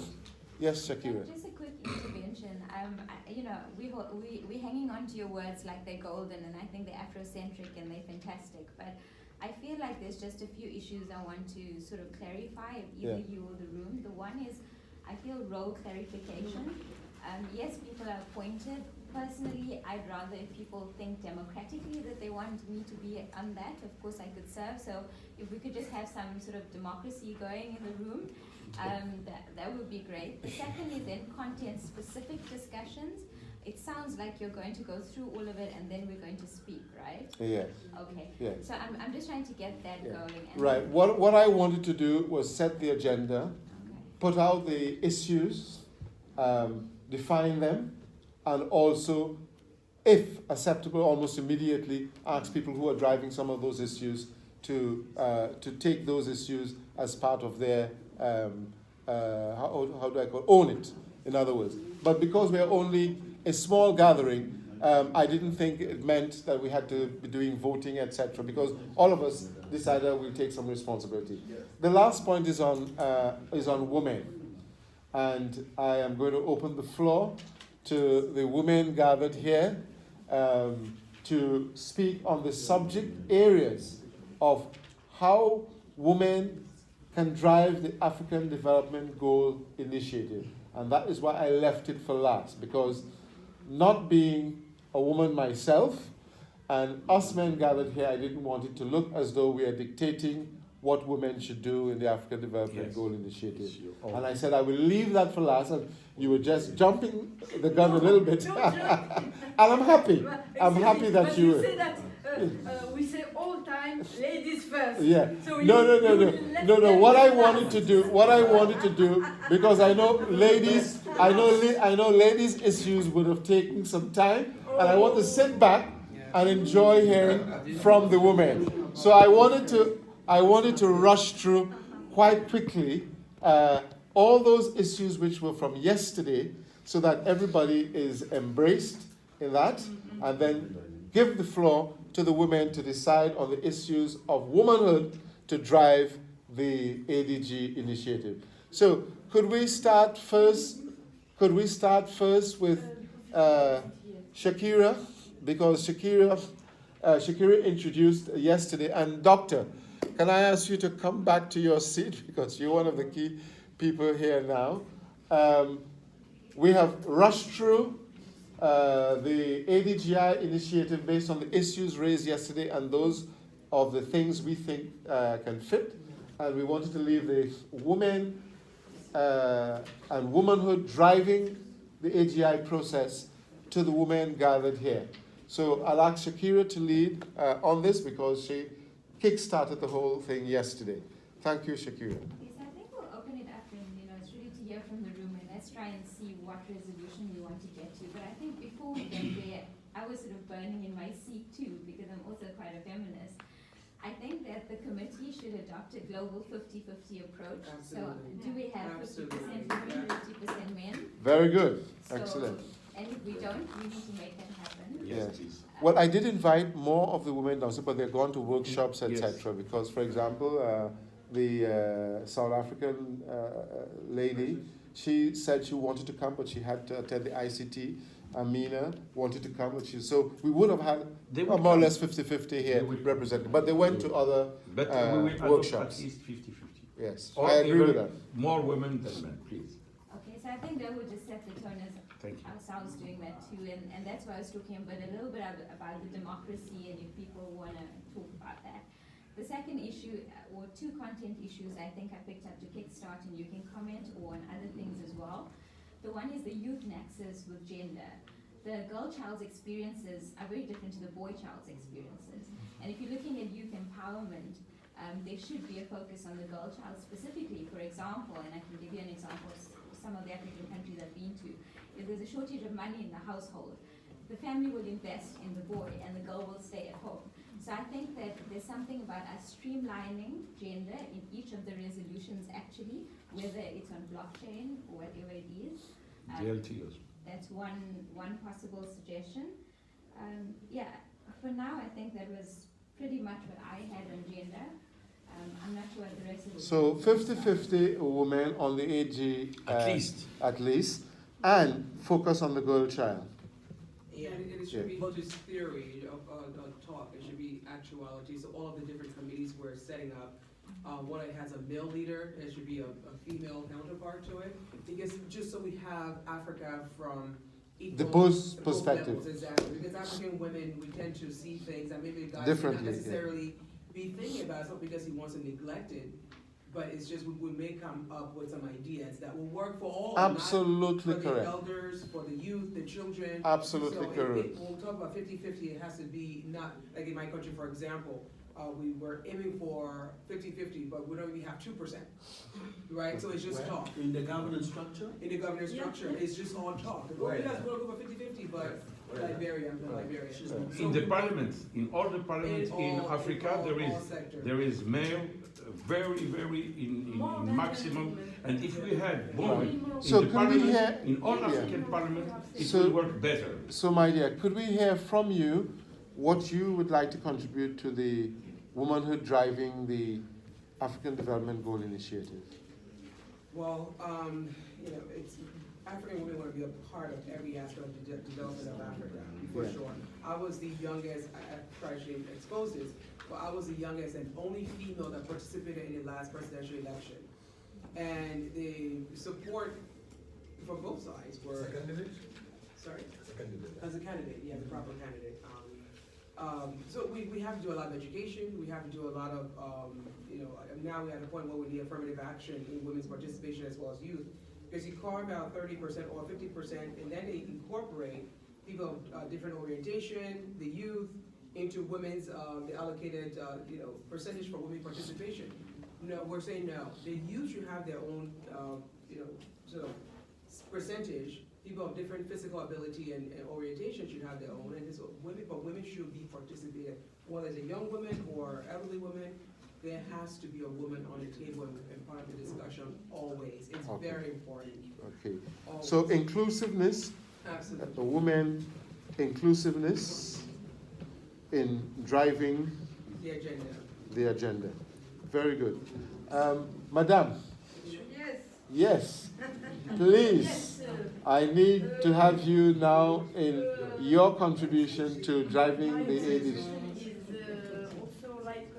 yes, Shakira. Just a quick intervention. We're hanging on to your words like they're golden, and I think they're Afrocentric and they're fantastic. But I feel like there's just a few issues I want to sort of clarify, either you or the room. The one is, I feel role clarification. Yes, people are appointed, personally, I'd rather if people think democratically that they want me to be on that, of course I could serve. So if we could just have some sort of democracy going in the room, that would be great. The second is then content-specific discussions. It sounds like you're going to go through all of it and then we're going to speak, right? Yes. Okay. Yes. So I'm just trying to get that going. And Right. What I wanted to do was set the agenda, okay. put out the issues, define them, and also, if acceptable, almost immediately ask people who are driving some of those issues to take those issues as part of their how do I call it? Own it, in other words. But because we are only a small gathering, I didn't think it meant that we had to be doing voting, etc. Because all of us decided we'll take some responsibility. The last point is on women, and I am going to open the floor to the women gathered here to speak on the subject areas of how women can drive the African Development Goal Initiative. And that is why I left it for last, because not being a woman myself, and us men gathered here, I didn't want it to look as though we are dictating what women should do in the African Development Goal Initiative. And I said I will leave that for last, and you were just jumping the gun a little bit. And I'm happy. I'm happy that you say that we say all time ladies first. Yeah. So No. What I wanted to do, because I know ladies, I know ladies' issues would have taken some time, and I want to sit back and enjoy hearing from the women. So I wanted to rush through quite quickly all those issues which were from yesterday, so that everybody is embraced in that, and then give the floor to the women to decide on the issues of womanhood to drive the ADG initiative. So could we start first with Shakira, because Shakira introduced yesterday. And Doctor, can I ask you to come back to your seat, because you're one of the key people here now. We have rushed through the ADGI initiative based on the issues raised yesterday and those of the things we think can fit. And we wanted to leave the women and womanhood driving the AGI process to the women gathered here. So I'll ask Shakira to lead on this, because she kick-started the whole thing yesterday. Thank you, Shakira. Yes, I think we'll open it up, and it's really to hear from the room, and let's try and see what resolution we want to get to. But I think before we get there, I was sort of burning in my seat too, because I'm also quite a feminist. I think that the committee should adopt a global 50-50 approach. Absolutely. So do we have 50% women, 50% men? Very good. So, excellent. And if we don't, we need to make that happen. Yes. Well, I did invite more of the women down, but they've gone to workshops, etc. Because, for example, the South African lady, she said she wanted to come, but she had to attend the ICT. Amina wanted to come, but so we would have had more or less 50-50 here represented. But they went to other workshops. At least 50-50. Yes, Or I agree with that. More women than men, please. Okay, so I think that would just set the tone as Thank you. ourselves doing that too, and that's why I was talking about a little bit about the democracy, and if people want to talk about that. The second issue, or two content issues I think I picked up to kickstart, and you can comment on other things as well. The one is the youth nexus with gender. The girl child's experiences are very different to the boy child's experiences. And if you're looking at youth empowerment, there should be a focus on the girl child specifically. For example, and I can give you an example of some of the African countries I've been to, if there's a shortage of money in the household, the family will invest in the boy and the girl will stay at home. So I think that there's something about us streamlining gender in each of the resolutions actually, whether it's on blockchain or whatever it is. DLTs. That's one possible suggestion. Yeah, for now I think that was pretty much what I had on gender. I'm not sure what the rest of the... So 50-50 women on the AG at least, and focus on the girl child. Yeah, and it should be just theory of talk. It should be actuality. So all of the different committees we're setting up, one has a male leader, there should be a female counterpart to it. Because just so we have Africa from The both perspective. levels, exactly. Because African women, we tend to see things that maybe guys may not Differently, yeah. necessarily be thinking about. It's not because he wants to neglect it, but it's just we may come up with some ideas that will work for all. Absolutely not correct. For the elders, for the youth, the children. Absolutely so correct. When we talk about 50-50, it has to be not, like in my country, for example, we were aiming for 50-50, but we don't even have 2%, right? So it's just talk. In the governance structure? In the governance structure, it's just all talk. Oh, you guys want to go for 50-50, but Liberia, I'm from Liberia. In the parliaments, in all the parliaments in Africa, there is male, very, very in maximum. And if we had more in So the could we parliaments, hear, in all African parliaments, it will work better. So my dear, could we hear from you what you would like to contribute to the womanhood driving the African Development Goal Initiative? Well, you know, it's African women want to be a part of every aspect of the development of Africa, for sure. I was the youngest, I actually exposed this, but I was the youngest and only female that participated in the last presidential election. And the support from both sides were. As a candidate? Sorry? As a candidate. As a candidate, yeah, the proper candidate. So we have to do a lot of education. We have to do a lot of, you know, now we're at a point where we need affirmative action in women's participation as well as youth. Because you carve out 30% or 50%, and then they incorporate people of different orientation, the youth, into women's, the allocated, you know, percentage for women participation. No, we're saying no. The youth should have their own, you know, sort of percentage. People of different physical ability and orientation should have their own, and this women, but women should be participating. Whether it's a young woman or elderly woman, there has to be a woman on the table and part of the discussion always. It's very important. Okay. Always. So inclusiveness, Absolutely. the women inclusiveness in driving The agenda. the agenda. Very good. Madam. Yes. Yes. Please. Yes, I need to have you now in your contribution to driving the ADG. Is also like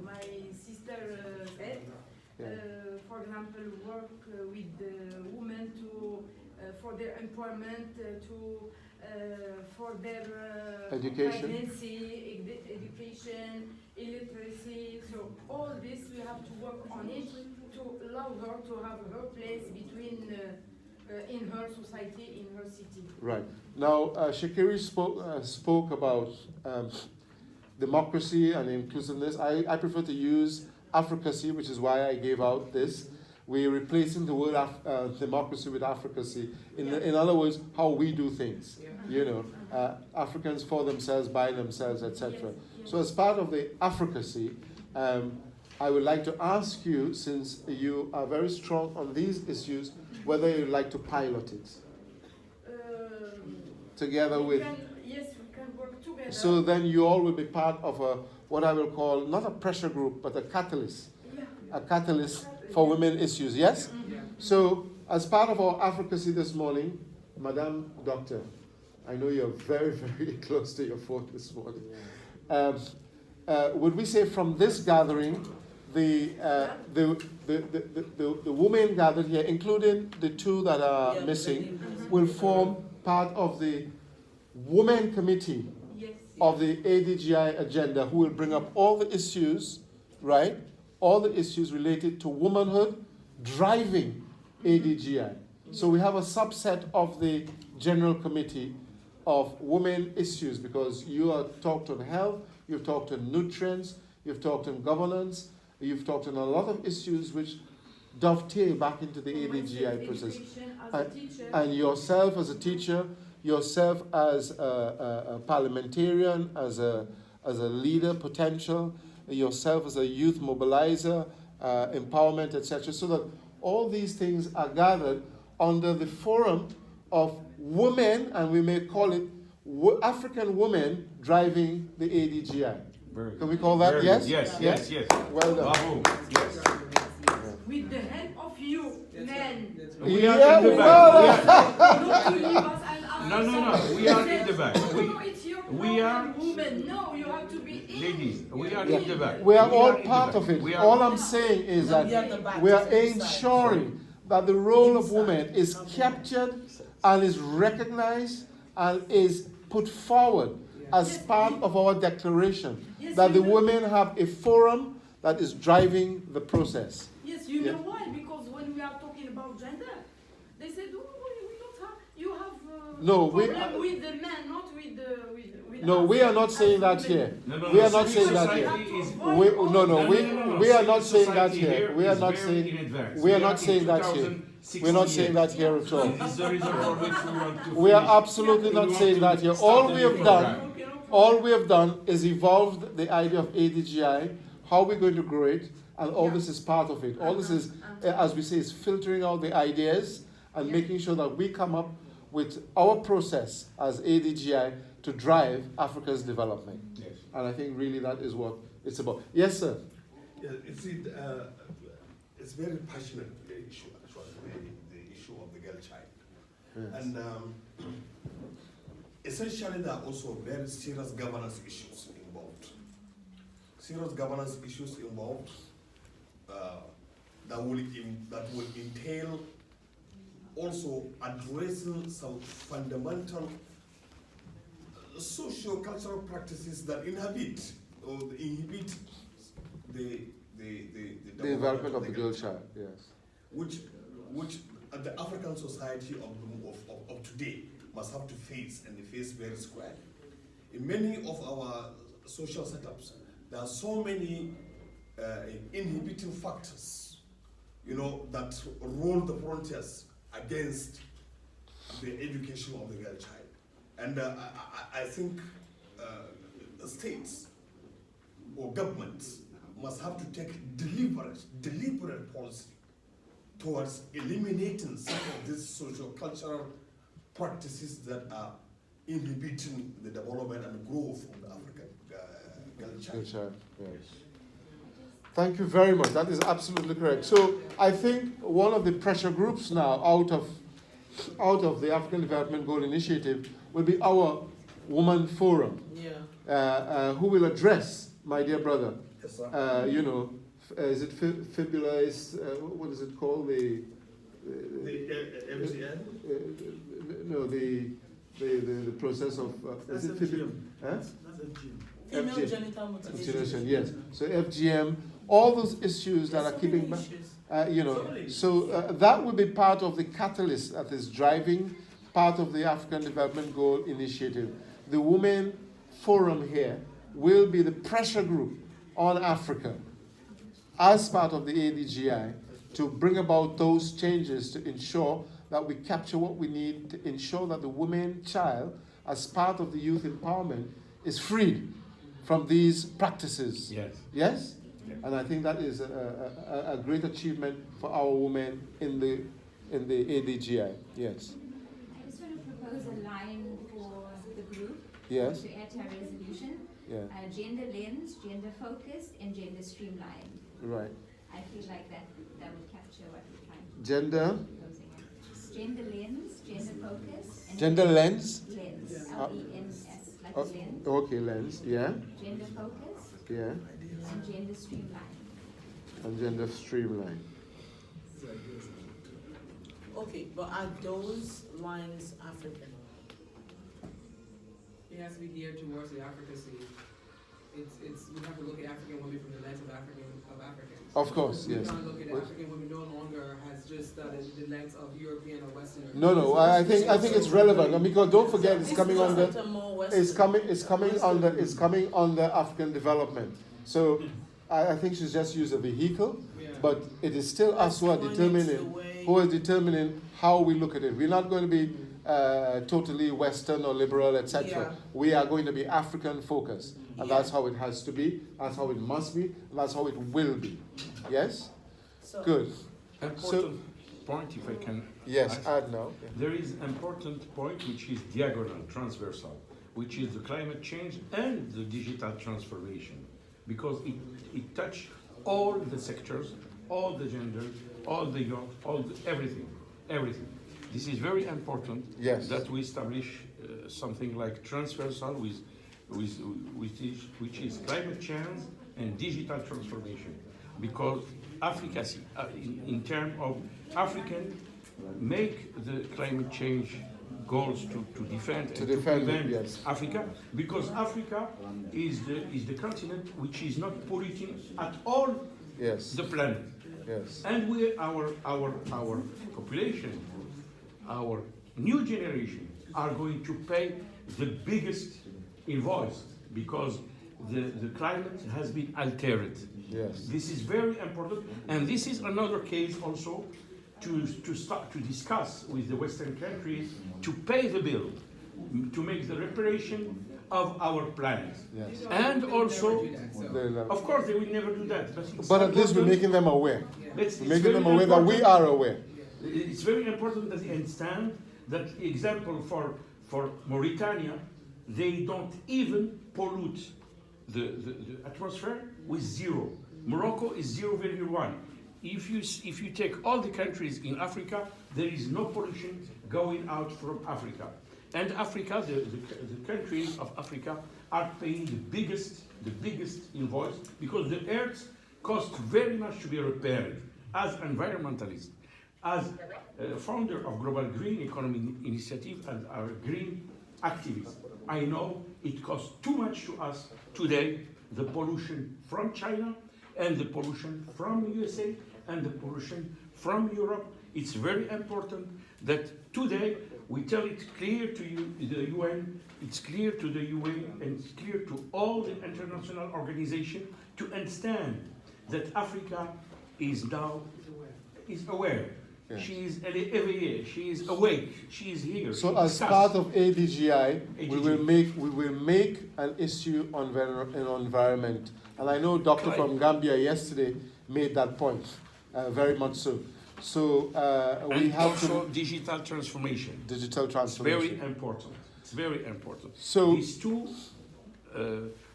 my sister said, for example, work with the women to for their employment, for their Education. pregnancy, education, illiteracy. So all this we have to work on it to allow her to have her place between in her society, in her city. Right. Now, Shakiri spoke about democracy and inclusiveness. I prefer to use Africacy, which is why I gave out this. We're replacing the word democracy with Africacy. In other words, how we do things. You know, Africans for themselves, by themselves, etc. So as part of the Africacy, I would like to ask you, since you are very strong on these issues, whether you'd like to pilot it together with. Yes, we can work together. So then you all will be part of a, what I will call, not a pressure group, but a catalyst. Yeah. A catalyst for women issues, yes? Yeah. So as part of our advocacy this morning, Madam Doctor, I know you're very, very close to your phone this morning. Would we say from this gathering, the women gathered here, including the two that are missing, will form part of the women committee of the ADGI agenda, who will bring up all the issues, right? All the issues related to womanhood driving ADGI. So we have a subset of the general committee of women issues, because you have talked on health, you've talked on nutrients, you've talked on governance, you've talked on a lot of issues which dovetail back into the ADGI process. And yourself as a teacher, yourself as a parliamentarian, as a leader potential, yourself as a youth mobilizer, empowerment, etc. So that all these things are gathered under the forum of women, and we may call it African women driving the ADGI. Can we call that? Yes? Yes. Well done. Bravo. Yes. With the help of you, men. We are in the back. Not to leave us and ask No. We are in the back. No, it's your problem, women. No, you have to be in. Ladies, we are in the back. We are all part of it. All I'm saying is that we are ensuring that the role of women is captured and is recognized and is put forward as part of our declaration, that the women have a forum that is driving the process. Yes, you know why? Because when we are talking about gender, they said, oh, we don't have, you have No, problem with the men, not with the with no, us we are not saying that women. here. No, We no, are not civil saying that society here. is- We are not saying that Society here. We are is not very saying. in advance. We are We not in saying that here. 2016 We're not saying that here at all. This is the reason for which we want to We are finish. absolutely We not want saying to that here. start All a we new have program. done, all we have done is evolved the idea of ADGI, how we're going to grow it, and all this is part of it. All this is, as we say, is filtering out the ideas and making sure that we come up with our process as ADGI to drive Africa's development. Yes. And I think really that is what it's about. Yes, sir. Yeah, you see, it's very passionate, the issue, actually, the issue of the girl child. Yes. And essentially, there are also very serious governance issues involved. Serious governance issues involved that will entail also addressing some fundamental socio-cultural practices that inhibit or inhibit the development of the girl child, yes. which the African society of today must have to face, and they face very squarely. In many of our social setups, there are so many inhibiting factors, that roll the frontiers against the education of the girl child. And I think states or governments must have to take deliberate policy towards eliminating some of these socio-cultural practices that are inhibiting the development and growth of the African girl child. Girl child, yes. Thank you very much. That is absolutely correct. So I think one of the pressure groups now out of the African Development Goal Initiative will be our Woman Forum, who will address, my dear brother, Yes, sir. Is it fibula? What is it called? The MTN? No, the process of That's is it FGM. Huh? That's FGM. Female FGM. genital Mutilation, yes. So FGM, all those issues that are keeping back, that will be part of the catalyst that is driving part of the African Development Goal Initiative. The Women Forum here will be the pressure group on Africa as part of the ADGI to bring about those changes to ensure that we capture what we need to ensure that the woman child, as part of the youth empowerment, is freed from these practices. Yes. Yes? And I think that is a great achievement for our women in the ADGI. Yes. I just want to propose a line for the group Yes. to add to our resolution. Yeah. Gender lens, gender focused, and gender streamlined. Right. I feel like that would capture what we're trying to Gender. Gender lens, gender focused, and Gender lens. lens, L-E-N-S, like Oh, a lens. okay, lens. Yeah. Gender focused Yeah. and gender streamlined. And gender streamline. Okay, but are those lines African? It has to be geared towards the advocacy. We have to look at African women from the lens of Africans. Of course, We yes. can't look at African women no longer as just the lens of European or Western. No. I think it's relevant because don't forget it's coming on the African development. So I think she's just used a vehicle, but it is still us who are determining how we look at it. We're not going to be totally Western or liberal, etc. Yeah. We are going to be African focused, and that's how it has to be. That's how it must be, and that's how it will be. Yes. Good. Important point, if I can. Yes, add now. Yeah. There is important point which is diagonal, transversal, which is the climate change and the digital transformation, because it touches all the sectors, all the genders, all the youth, everything. This is very important. Yes. That we establish something like transversal which is climate change and digital transformation, because efficacy in terms of African make the climate change goals to defend To and defend it, prevent yes. Africa, because Africa is the continent which is not polluting at all Yes. the planet. Yes. And our population, our new generation are going to pay the biggest invoice because the climate has been altered. Yes. This is very important, and this is another case also to start to discuss with the Western countries to pay the bill, to make the reparation of our planet. Yes. And also, They'll, of course, they will never do that. but at least we're making them aware. It's We're making very them aware that we important. are aware. It's very important that they understand that, example, for Mauritania, they don't even pollute the atmosphere with zero. Morocco is 0.1. If you take all the countries in Africa, there is no pollution going out from Africa. And Africa, the countries of Africa are paying the biggest invoice because the earth costs very much to be repaired. As environmentalist, as founder of Global Green Economy Initiative and our green activist, I know it costs too much to us today, the pollution from China and the pollution from USA and the pollution from Europe. It's very important that today we tell it clear to you, the UN, it's clear to the UN, and it's clear to all the international organizations to understand that Africa is now aware. Yeah. She is éveillée, she is awake, she is here. So she as discuss. part of ADGI, we will make an issue on environment. And I know Doctor from Gambia yesterday made that point, very much so. So we and have also to digital transformation. Digital It's transformation. very important. It's very important. So these two,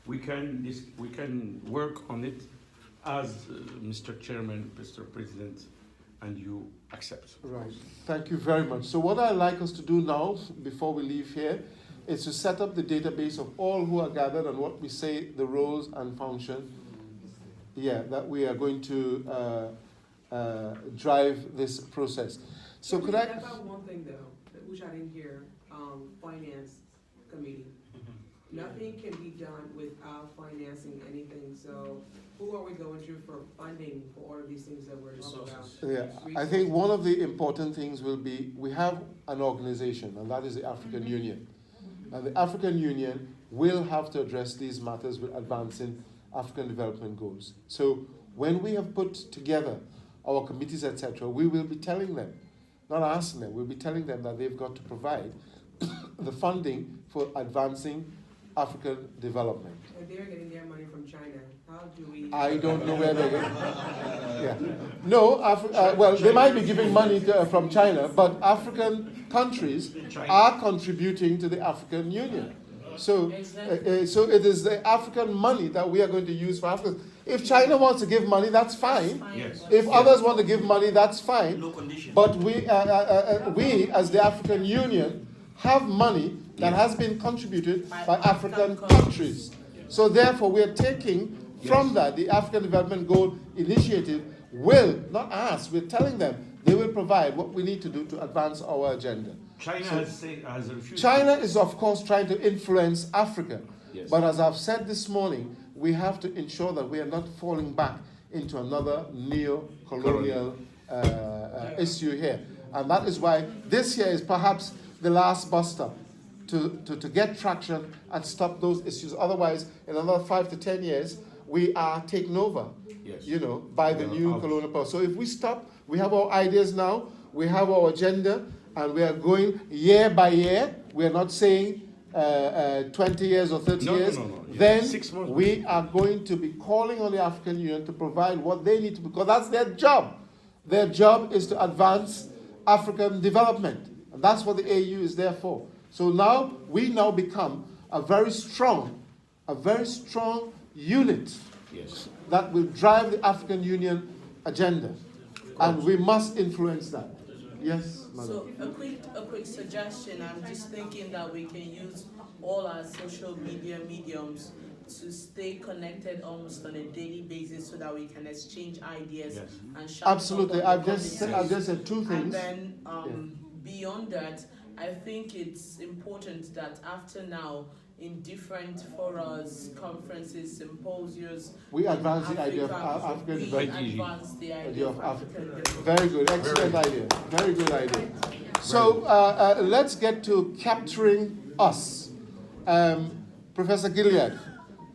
we can work on it as Mr. Chairman, Mr. President, and you accept. right. Thank you very much. So what I'd like us to do now, before we leave here, is to set up the database of all who are gathered and what we say the roles and function. Yeah, that we are going to drive this process. So could I? About one thing though, which I didn't hear, finance committee. Nothing can be done without financing anything, so who are we going to for funding for all of these things that we're talking about? Yeah, I think one of the important things will be we have an organization, and that is the African Union. And the African Union will have to address these matters with advancing African development goals. So when we have put together our committees, etc., we will be telling them, not asking them, we'll be telling them that they've got to provide the funding for advancing African development. And they're getting their money from China. How do we? I don't know where they're going. Yeah. No, well, they might be giving money from China, but African countries are contributing to the African Union. So, so it is the African money that we are going to use for Africa. If China wants to give money, that's fine. Yes. If others want to give money, that's fine. No condition. But we, as the African Union, have money that has been contributed by African countries. So therefore, we are taking from that, the African Development Goal Initiative will, not us, we're telling them they will provide what we need to do to advance our agenda. China has refused. China is, of course, trying to influence Africa. Yes. But as I've said this morning, we have to ensure that we are not falling back into another neo-colonial issue here. And that is why this year is perhaps the last bus stop to get traction and stop those issues. Otherwise, in another 5 to 10 years, we are taken over, Yes. by the new colonial power. So if we stop, we have our ideas now, we have our agenda, and we are going year by year. We are not saying 20 years or 30 years. No. Then 6 months. we are going to be calling on the African Union to provide what they need to, because that's their job. Their job is to advance African development. And that's what the AU is there for. So now, we now become a very strong unit Yes. that will drive the African Union agenda. And we must influence that. Yes, madam. So a quick suggestion. I'm just thinking that we can use all our social media mediums to stay connected almost on a daily basis so that we can exchange ideas Yes. and shout Absolutely. out I've the just committees. said two things. And then beyond that, I think it's important that after now, in different forums, conferences, symposiums, we advance the idea of African development. we advance the idea of African development. Very good, excellent idea. Very good idea. So let's get to capturing us. Professor Gilead,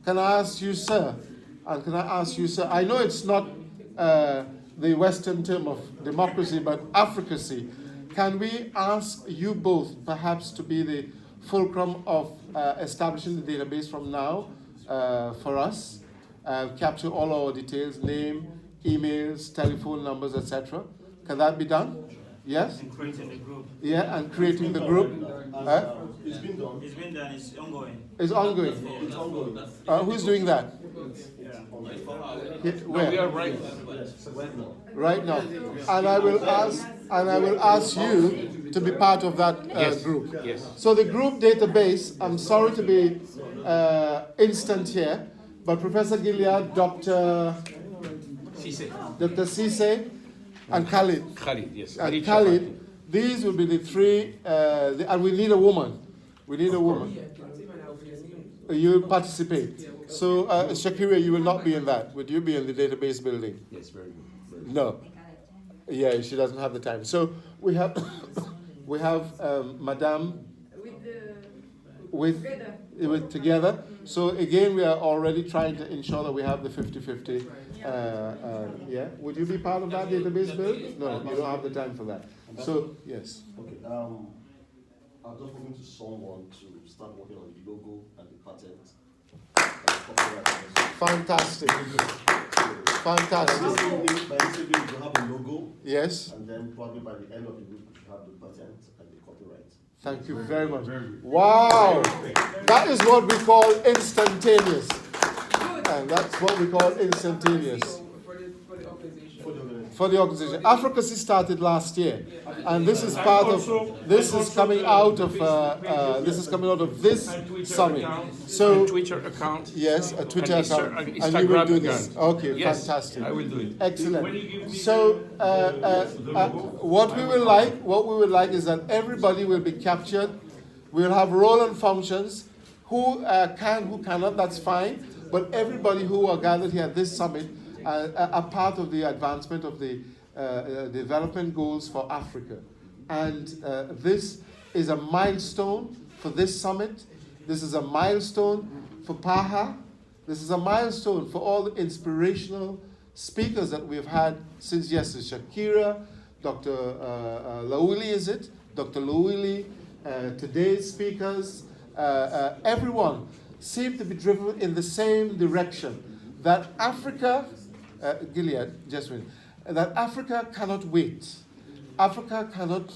can I ask you, sir? And can I ask you, sir? I know it's not the Western term of democracy, but Africacy. Can we ask you both, perhaps, to be the fulcrum of establishing the database from now for us? Capture all our details, name, emails, telephone numbers, etc. Can that be done? Yes? And creating the group. Yeah, and creating the group. It's been done. It's been done, it's ongoing. It's ongoing. It's ongoing. Who's doing that? Where? We are right. Right now. And I will ask you to be part of that group. Yes. So the group database, I'm sorry to be instant here, but Professor Gilead, Dr. Cisse, and Khalid. Khalid, yes. And Khalid, these will be the three, and we need a woman. We need a woman. You'll participate. So, Shakira, you will not be in that. Would you be in the database building? Yes, very good. Very good. No. Yeah, she doesn't have the time. So we have, Madame with together. So again, we are already trying to ensure that we have the 50-50. Yeah. Would you be part of that database build? No, you don't have the time for that. So yes. Okay. I'm just looking to someone to start working on the logo and the patent. Fantastic. Fantastic. By this evening, you have a logo. Yes. And then probably by the end of the week, you have the patent and the copyright. Thank you very much. Wow. That is what we call instantaneous. And that's what we call instantaneous. For the organization. Africacy started last year. And this is part of, this is coming out of this summit. So, Twitter account. Yes, a Twitter account. Instagram and you will do account. this. Okay, Yes, fantastic. I will do it. Excellent. So, what we will like is that everybody will be captured. We'll have role and functions. Who can, who cannot, that's fine. But everybody who are gathered here at this summit are part of the advancement of the development goals for Africa. And this is a milestone for this summit. This is a milestone for PAHA. This is a milestone for all the inspirational speakers that we've had since yesterday. Shakira, Dr. Lawili, is it? Dr. Lawili, today's speakers, everyone seem to be driven in the same direction, that Africa, Gilead, Jasmine, that Africa cannot wait. Africa cannot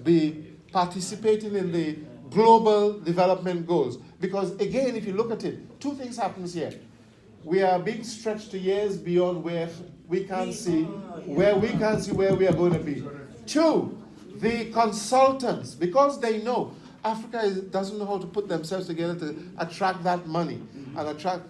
be participating in the global development goals. Because again, if you look at it, two things happen here. We are being stretched to years beyond where we can't see where we are going to be. Two, the consultants, because they know Africa doesn't know how to put themselves together to attract that money and attract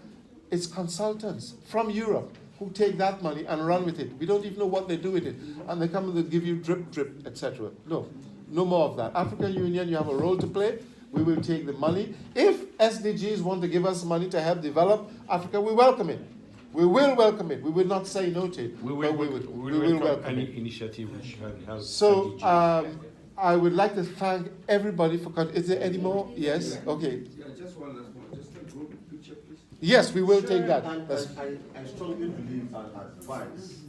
its consultants from Europe who take that money and run with it. We don't even know what they do with it. And they come and they give you drip, etc. No, no more of that. African Union, you have a role to play. We will take the money. If SDGs want to give us money to help develop Africa, we welcome it. We will welcome it. We will not say no to it. We will welcome any initiative which can help. So I would like to thank everybody for. Is there any more? Yes. Okay. Yeah, just one last one. Just a group picture, please. Yes, we will take that. And I strongly believe and advise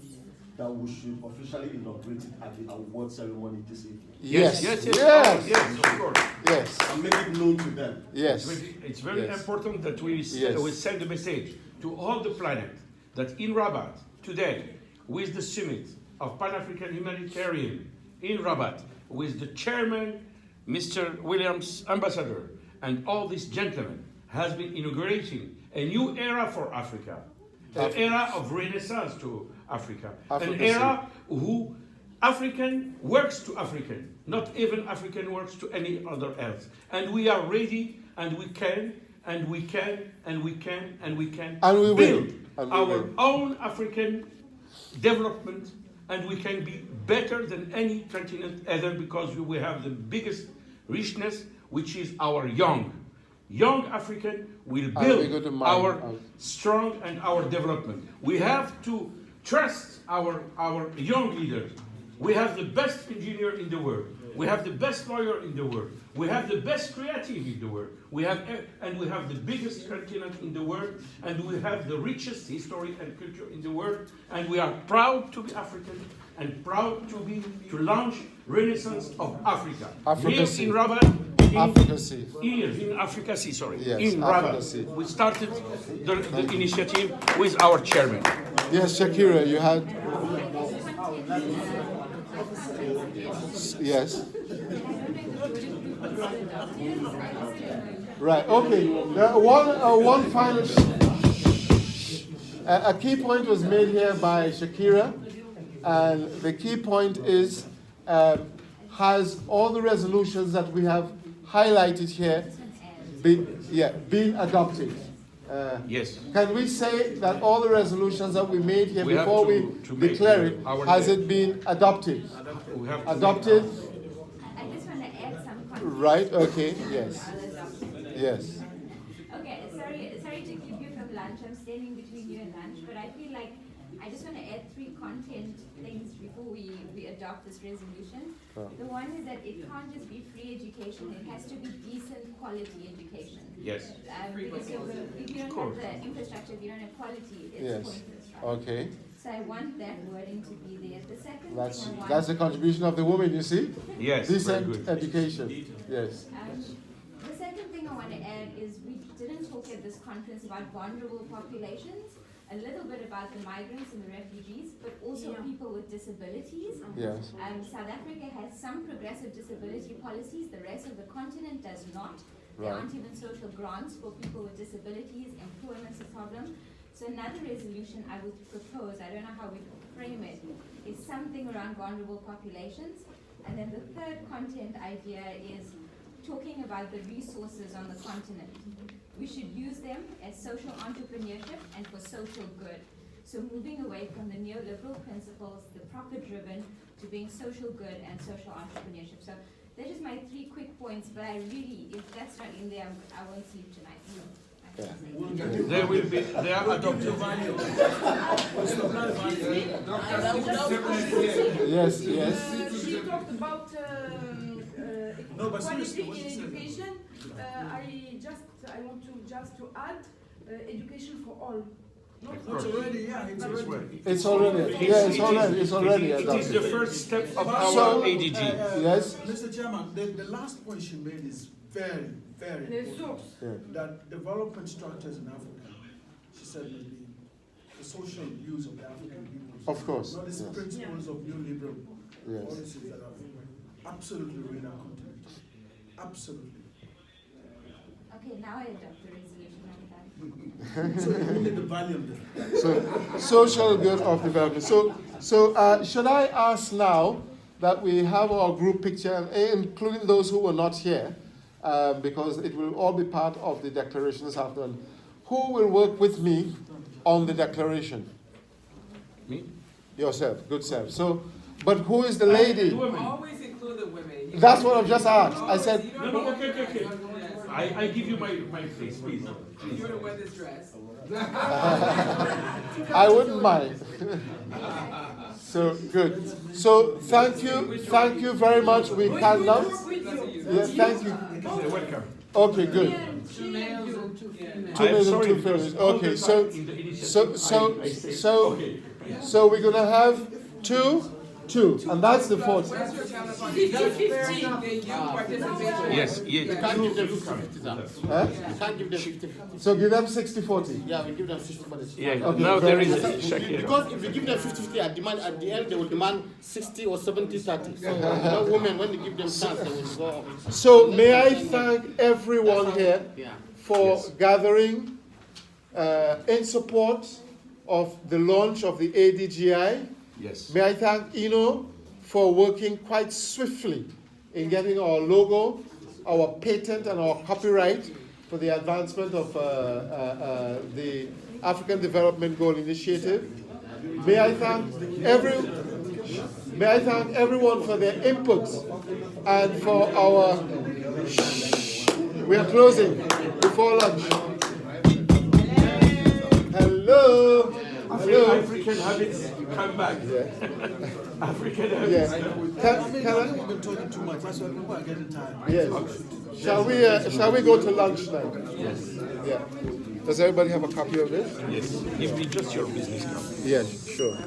that we should officially inaugurate it at the award ceremony this evening. Yes. Yes, of course. Yes. And make it known to them. Yes. It's very important that we send a message to all the planet that in Rabat today, with the summit of Pan-African Humanitarian in Rabat, with the chairman, Mr. Williams, ambassador, and all these gentlemen, has been inaugurating a new era for Africa, an era of renaissance to Africa, an era who African works to African, not even African works to any other else. And we are ready, and we can, and we can, and we can, and we can and we build will. our own African development and we can be better than any continent other because we have the biggest richness, which is our young. Young African will build our strong and our development. We have to trust our young leaders. We have the best engineer in the world. We have the best lawyer in the world. We have the best creative in the world. We have the biggest continent in the world, and we have the richest history and culture in the world. And we are proud to be African and proud to launch Renaissance of Africa. Here in Rabat, here in Africa, sorry, yes, in Rabat, we started the initiative with our chairman. Yes, Shakira, you had. Yes. Right. Okay. One final. A key point was made here by Shakira, and the key point is, has all the resolutions that we have highlighted here been adopted? Yes. Can we say that all the resolutions that we made here before we declare it, has it been adopted? We have adopted? I just want to add some context. Right, okay, yes. Yes. Okay, sorry to keep you from lunch. I'm standing between you and lunch, but I feel like I just want to add 3 content things before we adopt this resolution. Oh. The one is that it can't just be free education, it has to be decent quality education. Yes. Because if you don't have the infrastructure, if you don't have quality, it's pointless, right? Okay. So I want that wording to be there. The second thing That's the contribution of the woman, you see? Yes. Decent education. Yes. The second thing I want to add is we didn't talk at this conference about vulnerable populations, a little bit about the migrants and the refugees, but also people with disabilities. Yes. South Africa has some progressive disability policies, the rest of the continent does not. Right. There aren't even social grants for people with disabilities, employment's a problem. So another resolution I would propose, I don't know how we frame it, is something around vulnerable populations. And then the third content idea is talking about the resources on the continent. We should use them as social entrepreneurship and for social good. So moving away from the neoliberal principles, the profit-driven, to being social good and social entrepreneurship. So they're just my 3 quick points, but I really, if that's not in there, I won't sleep tonight. So they are adopted. Yes, yes. She talked about equality in education. I want to add education for all. It's already, It's already It is the first step of our ADG. Yes. Mr. Chairman, the last point she made is very, very important. That development structures in Africa, she said, will be the social use of the African people. Of course. Not the principles of neoliberal policies that have absolutely ruined our continent. Absolutely. Okay, now I adopt the resolution. So you need the value of them. So, social good of development. So should I ask now that we have our group picture, including those who were not here, because it will all be part of the declaration this afternoon. Who will work with me on the declaration? Me? Yourself, good self. So, but who is the lady? Always include the women. That's what I've just asked. I said. No, okay. I give you my face, please. You're gonna wear this dress. I wouldn't mind. So good. So thank you very much. We can now. Yes, thank you. You're welcome. Okay, good. 2 males and 2 females. 2 males and 2 females. Okay, so we're gonna have two, and that's the fourth. 50-50. Yes. You can't give them 50-50. Huh? You can't give them 50-50. So give them 60-40. Yeah, we give them 50-40. Yeah. Okay, Now there is Shakira. Because if you give them 50-50 at the end they will demand 60 or 70-30. So no women, when you give them chance, they will go up. So may I thank everyone here for gathering in support of the launch of the ADGI. Yes. May I thank Ino for working quite swiftly in getting our logo, our patent, and our copyright for the advancement of the African Development Goal Initiative. May I thank May I thank everyone for their input and for our... We are closing before lunch. Hello. Hello. African habits come back. Yeah. African habits. Yeah. We've been talking too much, that's why people are getting tired. Yes. Shall we go to lunch now? Yes. Yeah. Does everybody have a copy of this? Yes. Give me just your business card. Yes, sure.